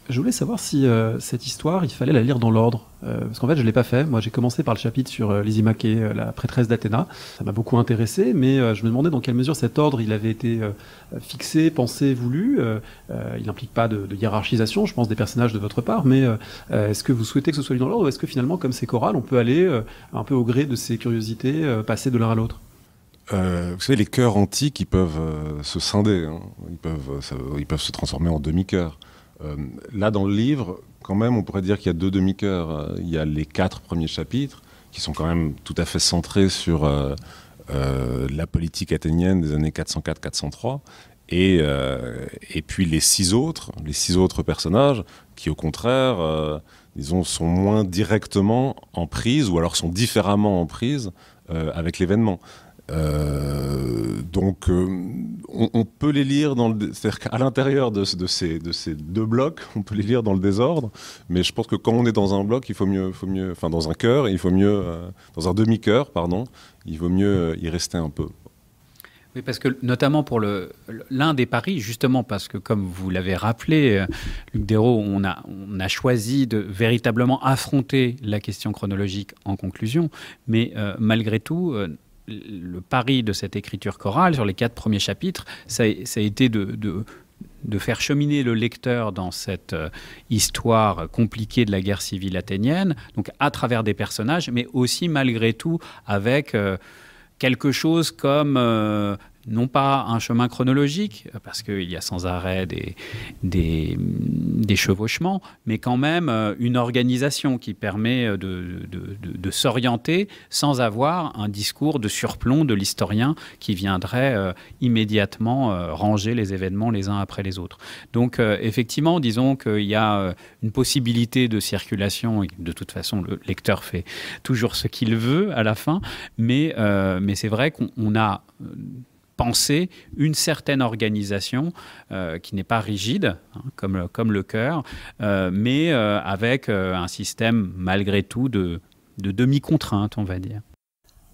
Je voulais savoir si cette histoire, il fallait la lire dans l'ordre. Parce qu'en fait, je ne l'ai pas fait. Moi, j'ai commencé par le chapitre sur Lysimaque, la prêtresse d'Athéna. Ça m'a beaucoup intéressé, mais je me demandais dans quelle mesure cet ordre il avait été fixé, pensé, voulu. Il n'implique pas de hiérarchisation, je pense, des personnages de votre part, mais est-ce que vous souhaitez que ce soit lu dans l'ordre, ou est-ce que finalement, comme c'est choral, on peut aller un peu au gré de ses curiosités, passer de l'un à l'autre ? Vous savez, les chœurs antiques, ils peuvent se scinder, ils peuvent se transformer en demi-chœurs. Là, dans le livre, quand même, on pourrait dire qu'il y a 2 demi-chœurs. Il y a les 4 premiers chapitres, qui sont quand même tout à fait centrés sur la politique athénienne des années 404-403, et puis les 6 autres personnages, qui au contraire, disons, sont moins directement en prise, ou alors sont différemment en prise avec l'événement. Donc on peut les lire c'est-à-dire qu'à l'intérieur de ces 2 blocs, on peut les lire dans le désordre, mais je pense que quand on est dans un bloc, il faut mieux dans un chœur, il faut mieux dans un demi-chœur, pardon, il vaut mieux y rester un peu. Oui, parce que notamment pour l'un des paris, justement parce que comme vous l'avez rappelé, Luc Dérault, on a choisi de véritablement affronter la question chronologique en conclusion, mais malgré tout, le pari de cette écriture chorale sur les 4 premiers chapitres, ça a été de faire cheminer le lecteur dans cette histoire compliquée de la guerre civile athénienne, donc à travers des personnages, mais aussi malgré tout avec quelque chose comme non pas un chemin chronologique, parce qu'il y a sans arrêt des chevauchements, mais quand même une organisation qui permet de s'orienter sans avoir un discours de surplomb de l'historien qui viendrait immédiatement ranger les événements les uns après les autres. Donc effectivement, disons qu'il y a une possibilité de circulation, et de toute façon le lecteur fait toujours ce qu'il veut à la fin, mais c'est vrai qu'on a penser une certaine organisation qui n'est pas rigide, comme le chœur, mais avec un système malgré tout de demi-contrainte, on va dire.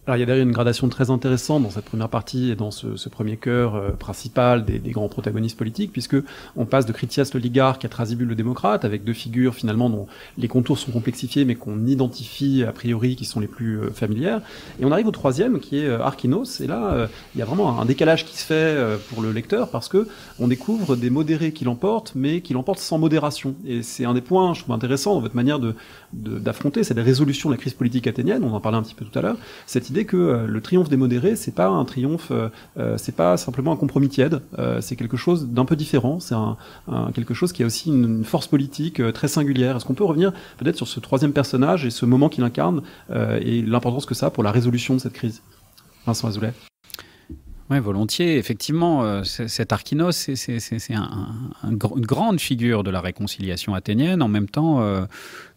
Alors il y a derrière une gradation très intéressante dans cette première partie et dans ce premier cœur principal des grands protagonistes politiques, puisque on passe de Critias l'oligarque à Thrasybule le démocrate, avec deux figures finalement dont les contours sont complexifiés mais qu'on identifie a priori qui sont les plus familières. Et on arrive au troisième qui est Archinos, et là il y a vraiment un décalage qui se fait pour le lecteur parce que on découvre des modérés qui l'emportent, mais qui l'emportent sans modération. Et c'est un des points, je trouve, intéressants dans votre manière d'affronter, c'est la résolution de la crise politique athénienne, on en parlait un petit peu tout à l'heure, cette idée que le triomphe des modérés, c'est pas un triomphe, c'est pas simplement un compromis tiède, c'est quelque chose d'un peu différent, c'est quelque chose qui a aussi une force politique très singulière. Est-ce qu'on peut revenir peut-être sur ce troisième personnage et ce moment qu'il incarne et l'importance que ça a pour la résolution de cette crise? Vincent Azoulay. Oui, volontiers. Effectivement, cet Archinos, c'est une grande figure de la réconciliation athénienne, en même temps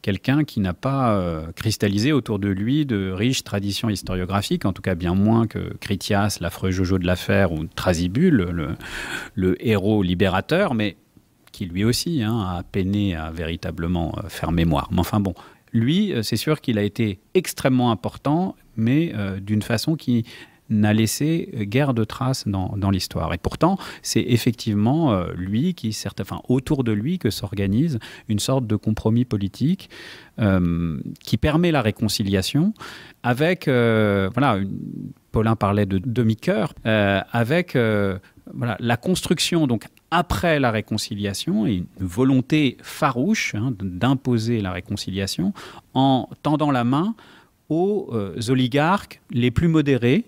quelqu'un qui n'a pas cristallisé autour de lui de riches traditions historiographiques, en tout cas bien moins que Critias, l'affreux Jojo de l'affaire, ou Thrasybule, le héros libérateur, mais qui lui aussi a peiné à véritablement faire mémoire. Mais enfin bon, lui, c'est sûr qu'il a été extrêmement important, mais d'une façon qui n'a laissé guère de traces dans l'histoire. Et pourtant, c'est effectivement lui autour de lui que s'organise une sorte de compromis politique qui permet la réconciliation avec, Paulin parlait de demi-cœur, avec la construction, donc après la réconciliation, et une volonté farouche d'imposer la réconciliation en tendant la main aux oligarques les plus modérés,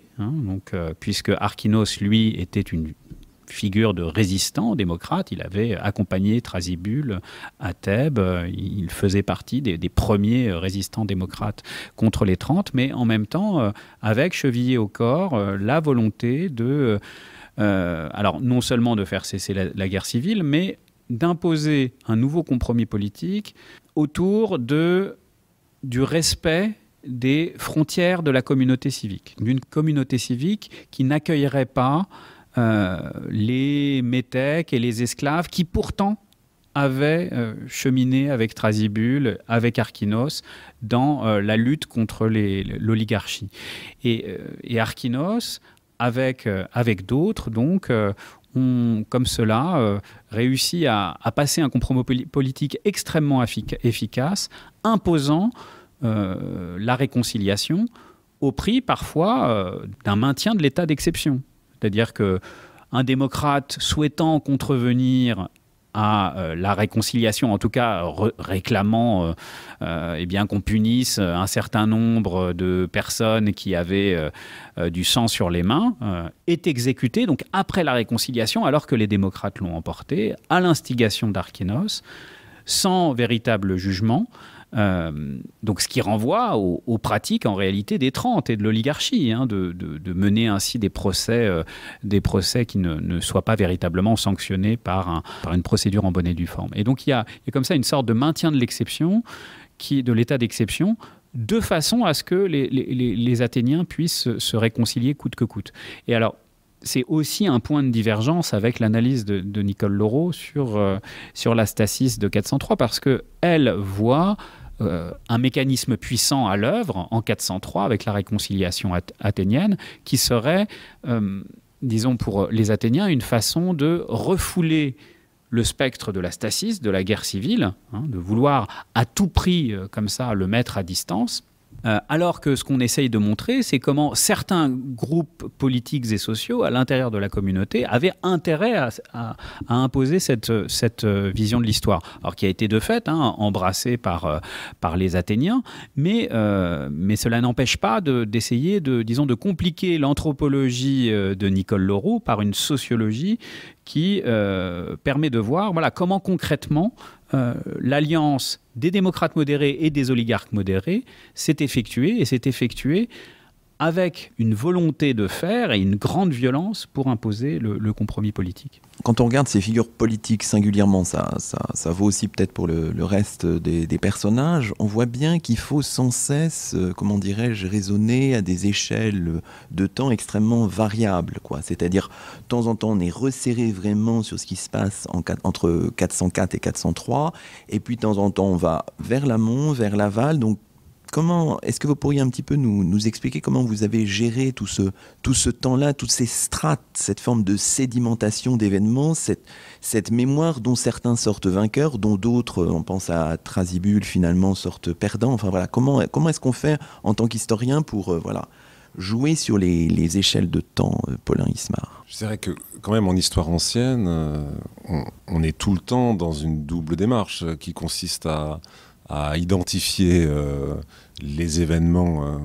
puisque Archinos, lui, était une figure de résistant démocrate, il avait accompagné Thrasybule à Thèbes, il faisait partie des premiers résistants démocrates contre les 30, mais en même temps, avec chevillé au corps, la volonté de, alors non seulement de faire cesser la guerre civile, mais d'imposer un nouveau compromis politique autour du respect des frontières de la communauté civique. D'une communauté civique qui n'accueillerait pas les métèques et les esclaves qui pourtant avaient cheminé avec Thrasybule, avec Archinos, dans la lutte contre l'oligarchie. Et Archinos, avec d'autres, donc, ont, comme cela, réussi à passer un compromis politique extrêmement efficace, imposant la réconciliation au prix parfois d'un maintien de l'état d'exception. C'est-à-dire qu'un démocrate souhaitant contrevenir à la réconciliation, en tout cas réclamant qu'on punisse un certain nombre de personnes qui avaient du sang sur les mains, est exécuté donc après la réconciliation, alors que les démocrates l'ont emporté, à l'instigation d'Archinos, sans véritable jugement. Donc ce qui renvoie aux pratiques en réalité des 30 et de l'oligarchie, de mener ainsi des procès qui ne soient pas véritablement sanctionnés par une procédure en bonne et due forme. Et donc il y a comme ça une sorte de maintien de l'exception, de l'état d'exception, de façon à ce que les Athéniens puissent se réconcilier coûte que coûte. Et alors, c'est aussi un point de divergence avec l'analyse de Nicole Loro sur la stasis de 403, parce qu'elle voit un mécanisme puissant à l'œuvre en 403 avec la réconciliation athénienne qui serait, disons pour les Athéniens, une façon de refouler le spectre de la stasis, de la guerre civile, de vouloir à tout prix comme ça le mettre à distance. Alors que ce qu'on essaye de montrer, c'est comment certains groupes politiques et sociaux à l'intérieur de la communauté avaient intérêt à imposer cette vision de l'histoire. Alors qui a été de fait embrassée par les Athéniens, mais cela n'empêche pas d'essayer de compliquer l'anthropologie de Nicole Loro par une sociologie qui permet de voir comment concrètement l'alliance des démocrates modérés et des oligarques modérés s'est effectuée, et s'est effectuée avec une volonté de faire et une grande violence pour imposer le compromis politique. Quand on regarde ces figures politiques singulièrement, ça vaut aussi peut-être pour le reste des personnages, on voit bien qu'il faut sans cesse, comment dirais-je, raisonner à des échelles de temps extrêmement variables, quoi. C'est-à-dire, de temps en temps, on est resserré vraiment sur ce qui se passe entre 404 et 403, et puis de temps en temps, on va vers l'amont, vers l'aval, donc est-ce que vous pourriez un petit peu nous expliquer comment vous avez géré tout ce temps-là, toutes ces strates, cette forme de sédimentation d'événements, cette mémoire dont certains sortent vainqueurs, dont d'autres, on pense à Thrasybule, finalement sortent perdants. Enfin voilà, comment est-ce qu'on fait en tant qu'historien pour jouer sur les échelles de temps, Paulin Ismard? Je dirais que quand même en histoire ancienne, on est tout le temps dans une double démarche qui consiste à identifier les événements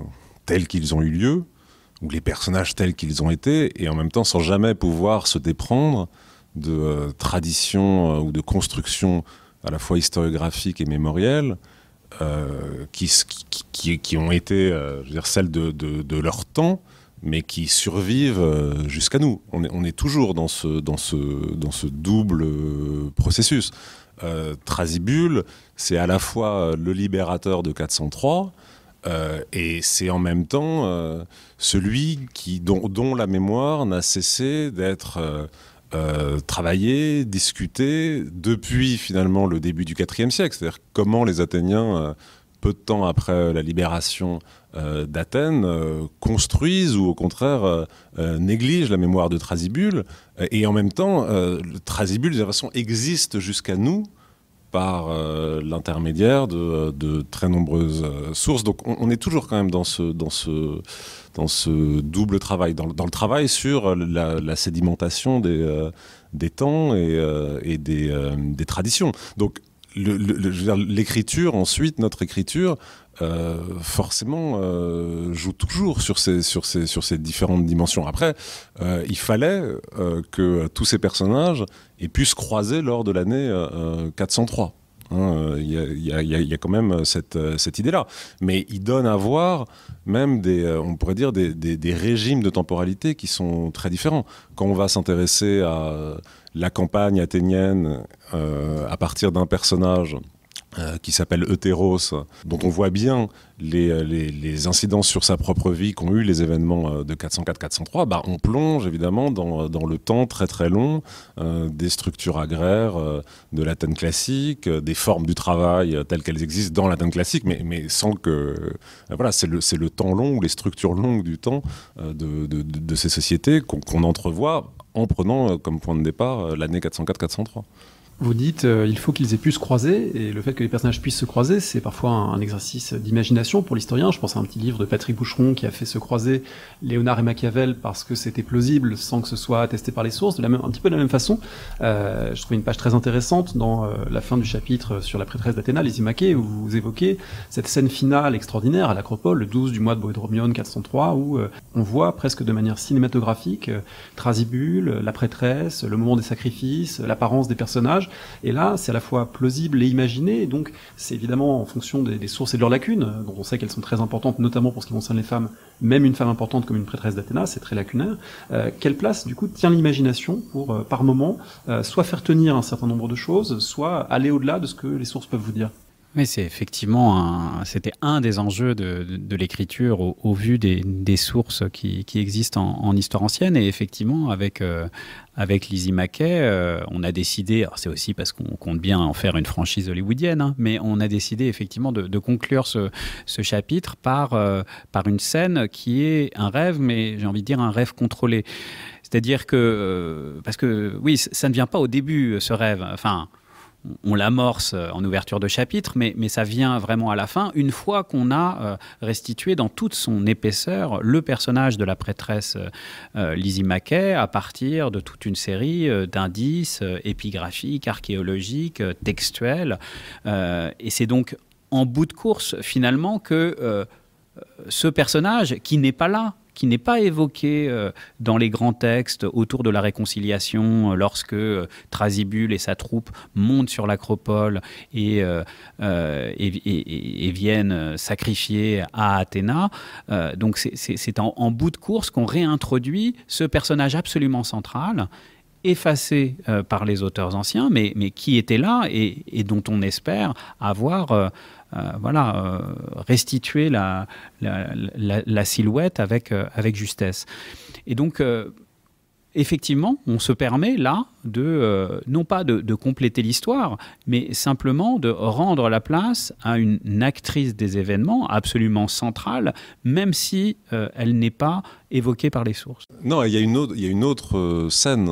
tels qu'ils ont eu lieu, ou les personnages tels qu'ils ont été, et en même temps sans jamais pouvoir se déprendre de traditions ou de constructions à la fois historiographiques et mémorielles qui ont été je veux dire, celles de leur temps, mais qui survivent jusqu'à nous. On est toujours dans ce double processus. Thrasybule, c'est à la fois le libérateur de 403 et c'est en même temps celui dont la mémoire n'a cessé d'être travaillée, discutée depuis finalement le début du IVe siècle. C'est-à-dire comment les Athéniens, peu de temps après la libération d'Athènes, construisent ou au contraire négligent la mémoire de Thrasybule. Et en même temps, Thrasybule, de toute façon, existe jusqu'à nous par l'intermédiaire de très nombreuses sources. Donc on est toujours quand même dans ce double travail, dans le travail sur la sédimentation des temps et des traditions. Donc je veux dire, l'écriture, ensuite, notre écriture, forcément, joue toujours sur ces différentes dimensions. Après, il fallait que tous ces personnages aient pu se croiser lors de l'année 403. Il y a quand même cette idée-là. Mais il donne à voir même on pourrait dire des régimes de temporalité qui sont très différents. Quand on va s'intéresser à la campagne athénienne à partir d'un personnage qui s'appelle Eutéros, dont on voit bien les incidences sur sa propre vie qu'ont eu les événements de 404-403, on plonge évidemment dans le temps très très long des structures agraires de l'Athènes classique, des formes du travail telles qu'elles existent dans l'Athènes classique, mais sans que... voilà, c'est le temps long ou les structures longues du temps de ces sociétés qu'on entrevoit en prenant comme point de départ l'année 404-403. Vous dites il faut qu'ils aient pu se croiser, et le fait que les personnages puissent se croiser, c'est parfois un exercice d'imagination pour l'historien. Je pense à un petit livre de Patrick Boucheron qui a fait se croiser Léonard et Machiavel parce que c'était plausible sans que ce soit attesté par les sources, un petit peu de la même façon. Je trouvais une page très intéressante dans la fin du chapitre sur la prêtresse d'Athéna, Lysimaque, où vous évoquez cette scène finale extraordinaire à l'Acropole, le 12 du mois de Boédromion 403, où on voit presque de manière cinématographique Thrasybule, la prêtresse, le moment des sacrifices, l'apparence des personnages. Et là, c'est à la fois plausible et imaginé, et donc c'est évidemment en fonction des sources et de leurs lacunes, dont on sait qu'elles sont très importantes, notamment pour ce qui concerne les femmes, même une femme importante comme une prêtresse d'Athéna, c'est très lacunaire. Quelle place, du coup, tient l'imagination pour, par moment, soit faire tenir un certain nombre de choses, soit aller au-delà de ce que les sources peuvent vous dire? Oui, c'est effectivement c'était un des enjeux de l'écriture au vu des sources qui existent en histoire ancienne. Et effectivement, avec Lysimaque, on a décidé, alors c'est aussi parce qu'on compte bien en faire une franchise hollywoodienne, mais on a décidé effectivement de conclure ce chapitre par une scène qui est un rêve, mais j'ai envie de dire un rêve contrôlé. C'est-à-dire que, parce que oui, ça ne vient pas au début, ce rêve, enfin... On l'amorce en ouverture de chapitre, mais ça vient vraiment à la fin, une fois qu'on a restitué dans toute son épaisseur le personnage de la prêtresse Lysimaque à partir de toute une série d'indices épigraphiques, archéologiques, textuels. Et c'est donc en bout de course, finalement, que ce personnage, qui n'est pas là, qui n'est pas évoqué dans les grands textes autour de la réconciliation, lorsque Thrasybule et sa troupe montent sur l'Acropole et viennent sacrifier à Athéna. Donc c'est en bout de course qu'on réintroduit ce personnage absolument central, effacé par les auteurs anciens, mais qui était là et dont on espère avoir... restituer la silhouette avec justesse. Et donc, effectivement, on se permet là non pas de compléter l'histoire, mais simplement de rendre la place à une actrice des événements absolument centrale, même si elle n'est pas évoquée par les sources. Non, il y a une autre scène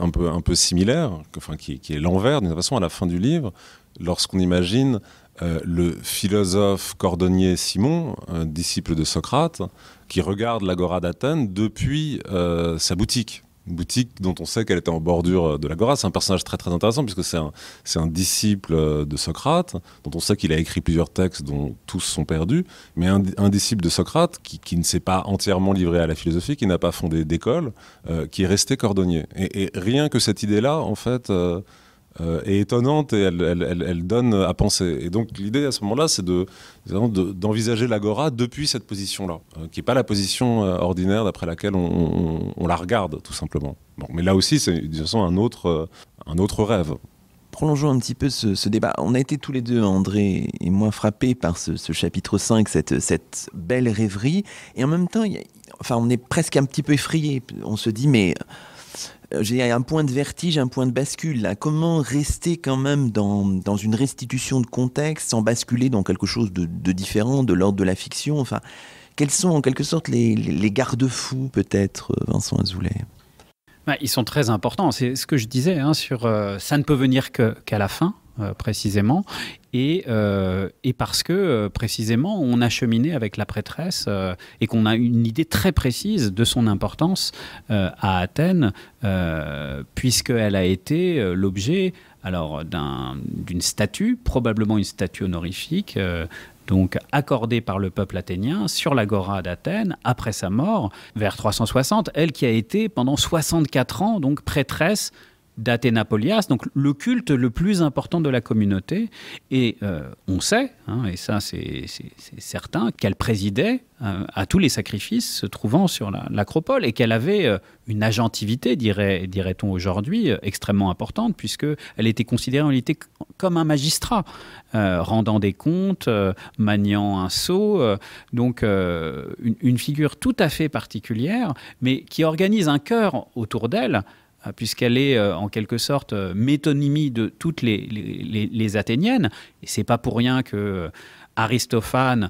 un peu similaire, qui est l'envers d'une façon à la fin du livre, lorsqu'on imagine le philosophe cordonnier Simon, un disciple de Socrate, qui regarde l'agora d'Athènes depuis sa boutique. Une boutique dont on sait qu'elle était en bordure de l'agora. C'est un personnage très très intéressant puisque c'est un disciple de Socrate, dont on sait qu'il a écrit plusieurs textes dont tous sont perdus, mais un disciple de Socrate qui ne s'est pas entièrement livré à la philosophie, qui n'a pas fondé d'école, qui est resté cordonnier. Et rien que cette idée-là, en fait, est étonnante et elle donne à penser. Et donc l'idée à ce moment-là, c'est d'envisager l'agora depuis cette position-là, qui n'est pas la position ordinaire d'après laquelle on la regarde, tout simplement. Bon, mais là aussi, c'est de toute façon un autre rêve. Prolongeons un petit peu ce débat. On a été tous les deux, André et moi, frappés par ce chapitre 5, cette belle rêverie. Et en même temps, on est presque un petit peu effrayé. On se dit, mais j'ai un point de vertige, un point de bascule. Là. Comment rester quand même dans une restitution de contexte sans basculer dans quelque chose de différent, de l'ordre de la fiction? Enfin, quels sont en quelque sorte les garde-fous, peut-être, Vincent Azoulay? Ils sont très importants. C'est ce que je disais sur ça ne peut venir qu'à la fin, précisément. Et parce que, précisément, on a cheminé avec la prêtresse et qu'on a une idée très précise de son importance à Athènes, puisqu'elle a été l'objet d'une statue, probablement une statue honorifique, donc accordée par le peuple athénien sur l'agora d'Athènes après sa mort, vers 360, elle qui a été pendant 64 ans donc prêtresse d'Athénapolias, donc le culte le plus important de la communauté. Et on sait, et ça c'est certain, qu'elle présidait à tous les sacrifices se trouvant sur l'acropole et qu'elle avait une agentivité, dirait-on aujourd'hui, extrêmement importante, puisqu'elle était considérée en réalité comme un magistrat, rendant des comptes, maniant un sceau, donc une figure tout à fait particulière, mais qui organise un chœur autour d'elle, puisqu'elle est en quelque sorte métonymie de toutes les Athéniennes. Et c'est pas pour rien que Aristophane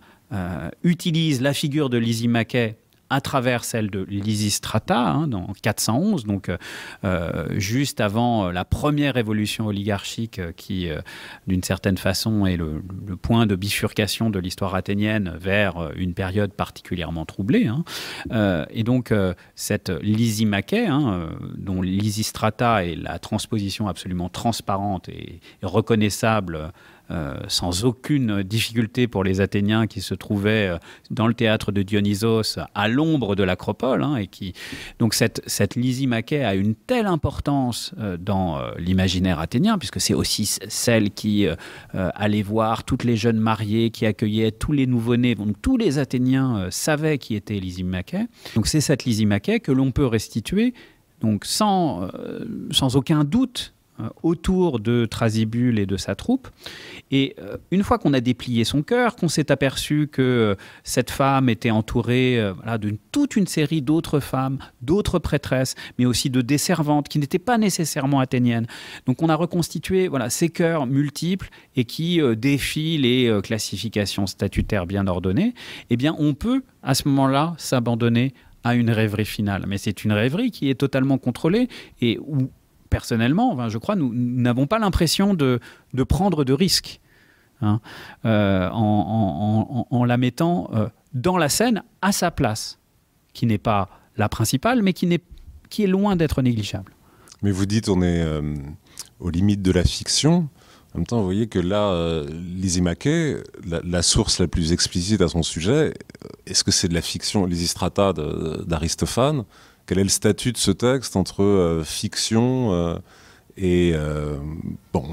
utilise la figure de Lysimaché à travers celle de Lysistrata, dans 411, donc juste avant la première révolution oligarchique qui, d'une certaine façon, est le point de bifurcation de l'histoire athénienne vers une période particulièrement troublée. Et donc, cette Lysimaché, dont Lysistrata est la transposition absolument transparente et reconnaissable sans aucune difficulté pour les Athéniens qui se trouvaient dans le théâtre de Dionysos à l'ombre de l'acropole. Donc cette Lysimaché a une telle importance dans l'imaginaire athénien, puisque c'est aussi celle qui allait voir toutes les jeunes mariées, qui accueillait tous les nouveau-nés. Donc tous les Athéniens savaient qui était Lysimaché. Donc c'est cette Lysimaché que l'on peut restituer donc sans aucun doute autour de Thrasybule et de sa troupe. Et une fois qu'on a déplié son cœur, qu'on s'est aperçu que cette femme était entourée de toute une série d'autres femmes, d'autres prêtresses, mais aussi de des servantes qui n'étaient pas nécessairement athéniennes. Donc on a reconstitué ces chœurs multiples et qui défient les classifications statutaires bien ordonnées. Eh bien, on peut à ce moment-là s'abandonner à une rêverie finale. Mais c'est une rêverie qui est totalement contrôlée et où personnellement, je crois, nous n'avons pas l'impression de prendre de risques en la mettant dans la scène à sa place, qui n'est pas la principale, mais qui est loin d'être négligeable. Mais vous dites on est aux limites de la fiction. En même temps, vous voyez que là, Lysimaché, la source la plus explicite à son sujet, est-ce que c'est de la fiction, Lysistrata d'Aristophane? Quel est le statut de ce texte entre fiction et... bon,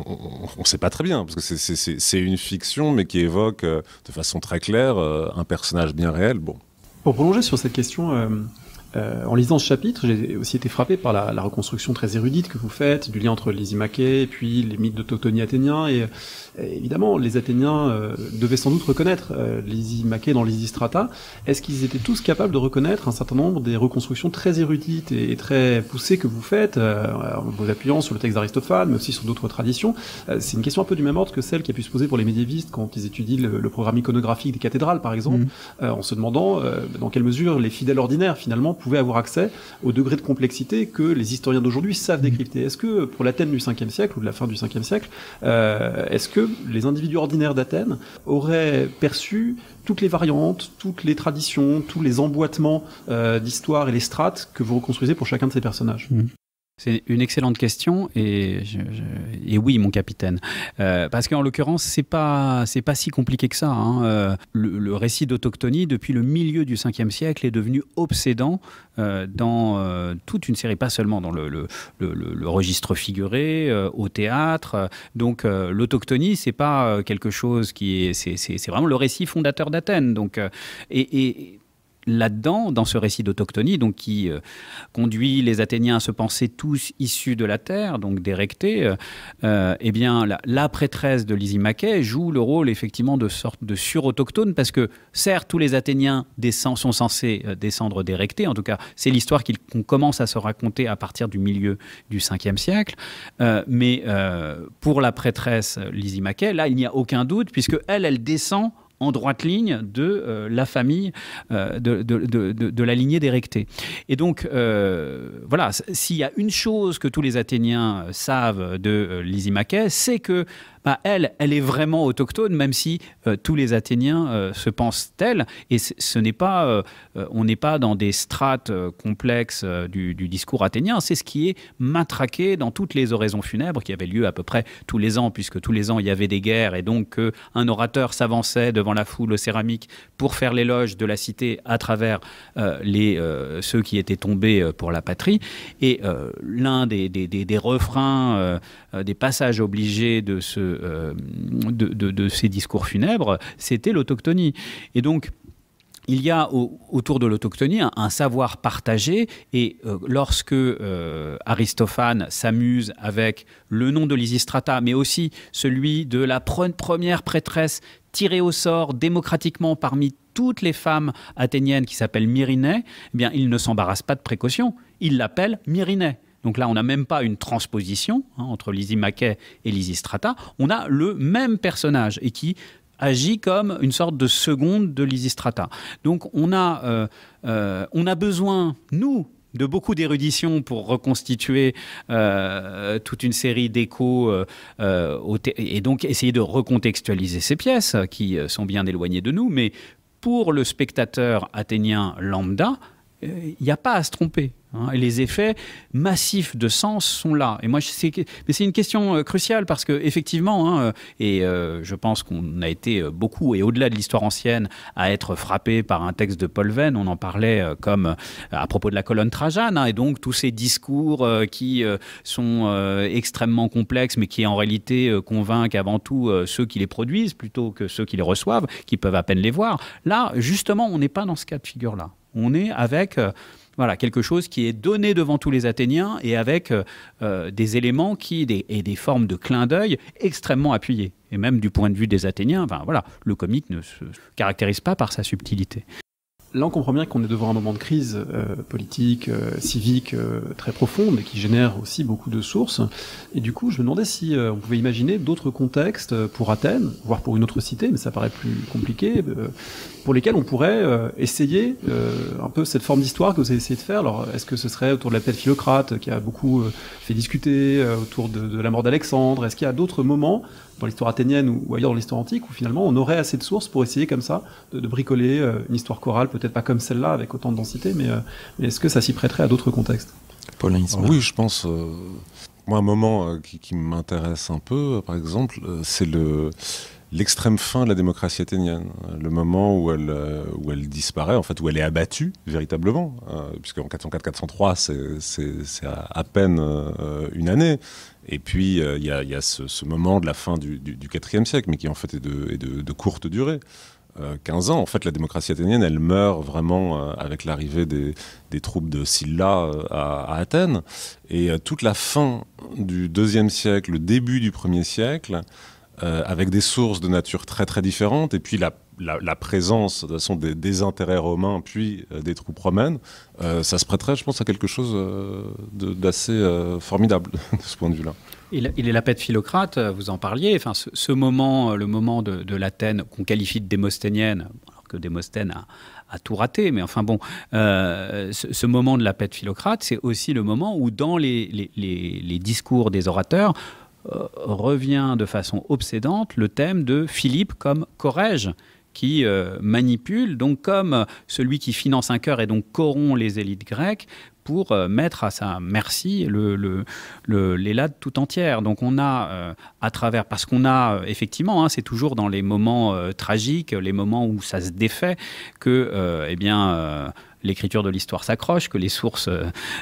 on ne sait pas très bien, parce que c'est une fiction, mais qui évoque de façon très claire un personnage bien réel. Bon. Pour prolonger sur cette question, En lisant ce chapitre, j'ai aussi été frappé par la reconstruction très érudite que vous faites, du lien entre Lysimaque et puis les mythes d'autochtonie athéniens. Et évidemment, les Athéniens devaient sans doute reconnaître Lysimaque dans Lysistrata. Est-ce qu'ils étaient tous capables de reconnaître un certain nombre des reconstructions très érudites et très poussées que vous faites, en vous appuyant sur le texte d'Aristophane, mais aussi sur d'autres traditions? C'est une question un peu du même ordre que celle qui a pu se poser pour les médiévistes quand ils étudient le programme iconographique des cathédrales, par exemple, en se demandant dans quelle mesure les fidèles ordinaires, finalement, pouvaient avoir accès au degré de complexité que les historiens d'aujourd'hui savent décrypter. Est-ce que, pour l'Athènes du 5e siècle, ou de la fin du 5e siècle, est-ce que les individus ordinaires d'Athènes auraient perçu toutes les variantes, toutes les traditions, tous les emboîtements d'histoire et les strates que vous reconstruisez pour chacun de ces personnages? C'est une excellente question et oui, mon capitaine. Parce qu'en l'occurrence, c'est pas si compliqué que ça. Hein. Le récit d'autochtonie, depuis le milieu du 5e siècle, est devenu obsédant dans toute une série, pas seulement dans le registre figuré, au théâtre. Donc l'autochtonie, c'est pas quelque chose qui est... C'est vraiment le récit fondateur d'Athènes. Donc, là-dedans, dans ce récit d'autochtonie, donc qui conduit les Athéniens à se penser tous issus de la terre, donc d'érectés, eh bien, la prêtresse de Lysimaque joue le rôle effectivement de sorte de sur-autochtone, parce que certes, tous les Athéniens sont censés descendre d'érectés, en tout cas, c'est l'histoire qu'on commence à se raconter à partir du milieu du 5e siècle, mais pour la prêtresse Lysimaque, là, il n'y a aucun doute, puisque elle descend en droite ligne de la famille, de la lignée d'Érectée. Et donc, voilà, s'il y a une chose que tous les Athéniens savent de Lysimaque, c'est que elle est vraiment autochtone, même si tous les Athéniens se pensent tels. Et on n'est pas dans des strates complexes du discours athénien. C'est ce qui est matraqué dans toutes les oraisons funèbres qui avaient lieu à peu près tous les ans, puisque tous les ans il y avait des guerres, et donc un orateur s'avançait devant la foule céramique pour faire l'éloge de la cité à travers ceux qui étaient tombés pour la patrie. Et l'un des refrains, des passages obligés de ces discours funèbres, c'était l'autochtonie. Et donc, il y a autour de l'autochtonie un savoir partagé, et lorsque Aristophane s'amuse avec le nom de Lysistrata, mais aussi celui de la première prêtresse tirée au sort démocratiquement parmi toutes les femmes athéniennes qui s'appelle Myrinée, eh bien, il ne s'embarrasse pas de précaution, il l'appelle Myrinée. Donc là, on n'a même pas une transposition entre Lysimaque et Lysistrata, on a le même personnage et qui agit comme une sorte de seconde de Lysistrata. Donc on a besoin, nous, de beaucoup d'érudition pour reconstituer toute une série d'échos et donc essayer de recontextualiser ces pièces qui sont bien éloignées de nous, mais pour le spectateur athénien lambda, il n'y a pas à se tromper. Et les effets massifs de sens sont là. Et moi, c'est une question cruciale parce que effectivement, je pense qu'on a été beaucoup, et au-delà de l'histoire ancienne, à être frappé par un texte de Paul Venn. On en parlait comme à propos de la colonne Trajane, et donc tous ces discours qui sont extrêmement complexes, mais qui en réalité convainquent avant tout ceux qui les produisent plutôt que ceux qui les reçoivent, qui peuvent à peine les voir. Là, justement, on n'est pas dans ce cas de figure-là. On est avec quelque chose qui est donné devant tous les Athéniens et avec des éléments et des formes de clin d'œil extrêmement appuyées. Et même du point de vue des Athéniens, le comique ne se caractérise pas par sa subtilité. Là, on comprend bien qu'on est devant un moment de crise politique, civique très profonde et qui génère aussi beaucoup de sources. Et du coup, je me demandais si on pouvait imaginer d'autres contextes pour Athènes, voire pour une autre cité, mais ça paraît plus compliqué, pour lesquels on pourrait essayer un peu cette forme d'histoire que vous avez essayé de faire. Alors, est-ce que ce serait autour de la paix de Philocrate, qui a beaucoup fait discuter, autour de la mort d'Alexandre? Est-ce qu'il y a d'autres moments dans l'histoire athénienne ou ailleurs dans l'histoire antique où finalement on aurait assez de sources pour essayer comme ça de bricoler une histoire chorale, peut-être pas comme celle-là avec autant de densité, mais est-ce que ça s'y prêterait à d'autres contextes? Paulin Ismar. Oui, je pense. Moi, un moment qui m'intéresse un peu, par exemple, c'est l'extrême fin de la démocratie athénienne, le moment où elle disparaît, en fait, où elle est abattue véritablement, puisque en 404-403 c'est à peine une année. Et puis il y a ce moment de la fin du IVe siècle, mais qui en fait est de courte durée. 15 ans. En fait, la démocratie athénienne, elle meurt vraiment avec l'arrivée des troupes de Sylla à Athènes. Et toute la fin du IIe siècle, le début du 1er siècle, avec des sources de nature très très différentes, et puis la présence de toute façon, des intérêts romains, puis des troupes romaines, ça se prêterait, je pense, à quelque chose d'assez formidable de ce point de vue-là. Et la paix de Philocrate, vous en parliez, enfin, ce moment, le moment de l'Athènes qu'on qualifie de démosthénienne, alors que Démosthène a tout raté, mais enfin bon, ce moment de la paix de Philocrate, c'est aussi le moment où dans les discours des orateurs, revient de façon obsédante le thème de Philippe comme Corrège, qui manipule, donc comme celui qui finance un cœur et donc corrompt les élites grecques pour mettre à sa merci l'Hellade tout entière. Donc on a à travers, parce qu'on a effectivement, c'est toujours dans les moments tragiques, les moments où ça se défait, que l'écriture de l'histoire s'accroche, que les sources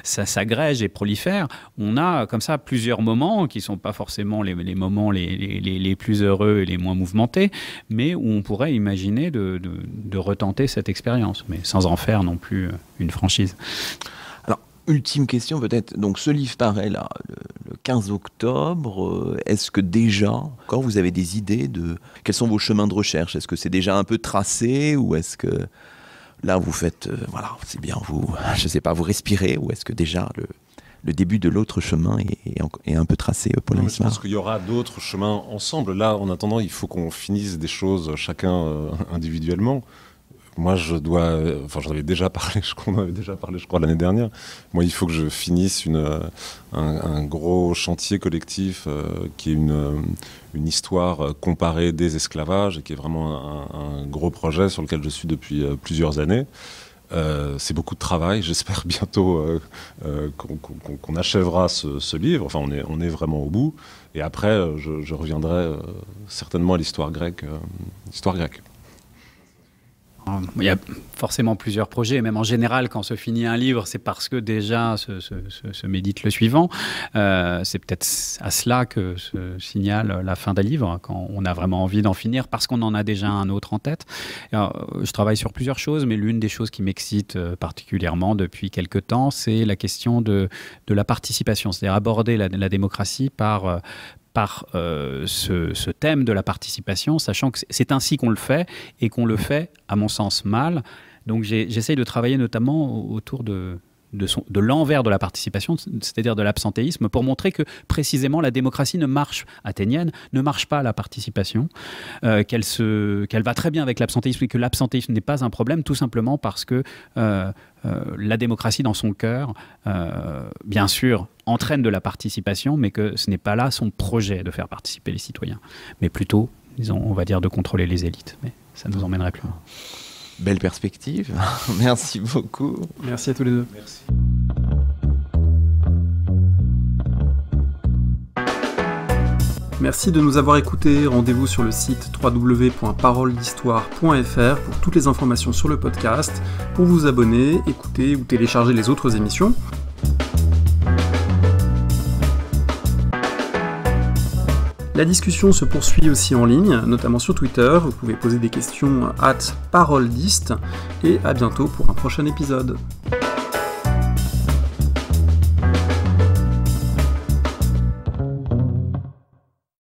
s'agrègent et prolifèrent. On a comme ça plusieurs moments qui ne sont pas forcément les moments les plus heureux et les moins mouvementés, mais où on pourrait imaginer de retenter cette expérience, mais sans en faire non plus une franchise. Alors, ultime question peut-être. Donc ce livre paraît là, le 15 octobre. Est-ce que déjà, encore vous avez des idées de quels sont vos chemins de recherche? Est-ce que c'est déjà un peu tracé ou est-ce que là, vous faites, voilà, c'est bien, je sais pas, vous respirez, ou est-ce que déjà le début de l'autre chemin est un peu tracé, Paulin Ismar? Je pense qu'il y aura d'autres chemins ensemble. Là, en attendant, il faut qu'on finisse des choses chacun individuellement. Moi, j'en avais déjà parlé, on avait déjà parlé, je crois, l'année dernière. Moi, il faut que je finisse un gros chantier collectif qui est une histoire comparée des esclavages et qui est vraiment un gros projet sur lequel je suis depuis plusieurs années. C'est beaucoup de travail. J'espère bientôt qu'on achèvera ce livre. Enfin, on est vraiment au bout. Et après, je reviendrai certainement à l'histoire grecque. Il y a forcément plusieurs projets, et même en général, quand se finit un livre, c'est parce que déjà se médite le suivant. C'est peut-être à cela que se signale la fin d'un livre, quand on a vraiment envie d'en finir, parce qu'on en a déjà un autre en tête. Alors, je travaille sur plusieurs choses, mais l'une des choses qui m'excite particulièrement depuis quelque temps, c'est la question de la participation, c'est-à-dire aborder la démocratie par ce thème de la participation, sachant que c'est ainsi qu'on le fait, et qu'on le fait, à mon sens, mal. Donc j'essaye de travailler notamment autour de l'envers de la participation, c'est-à-dire de l'absentéisme, pour montrer que précisément la démocratie athénienne ne marche pas à la participation, qu'elle va très bien avec l'absentéisme, et que l'absentéisme n'est pas un problème, tout simplement parce que la démocratie dans son cœur, bien sûr, entraîne de la participation, mais que ce n'est pas là son projet de faire participer les citoyens, mais plutôt, disons, on va dire, de contrôler les élites. Mais ça nous emmènerait plus loin. Belle perspective. Merci beaucoup. Merci à tous les deux. Merci. Merci de nous avoir écoutés. Rendez-vous sur le site www.paroledhistoire.fr pour toutes les informations sur le podcast, pour vous abonner, écouter ou télécharger les autres émissions. La discussion se poursuit aussi en ligne, notamment sur Twitter. Vous pouvez poser des questions @paroledist et à bientôt pour un prochain épisode.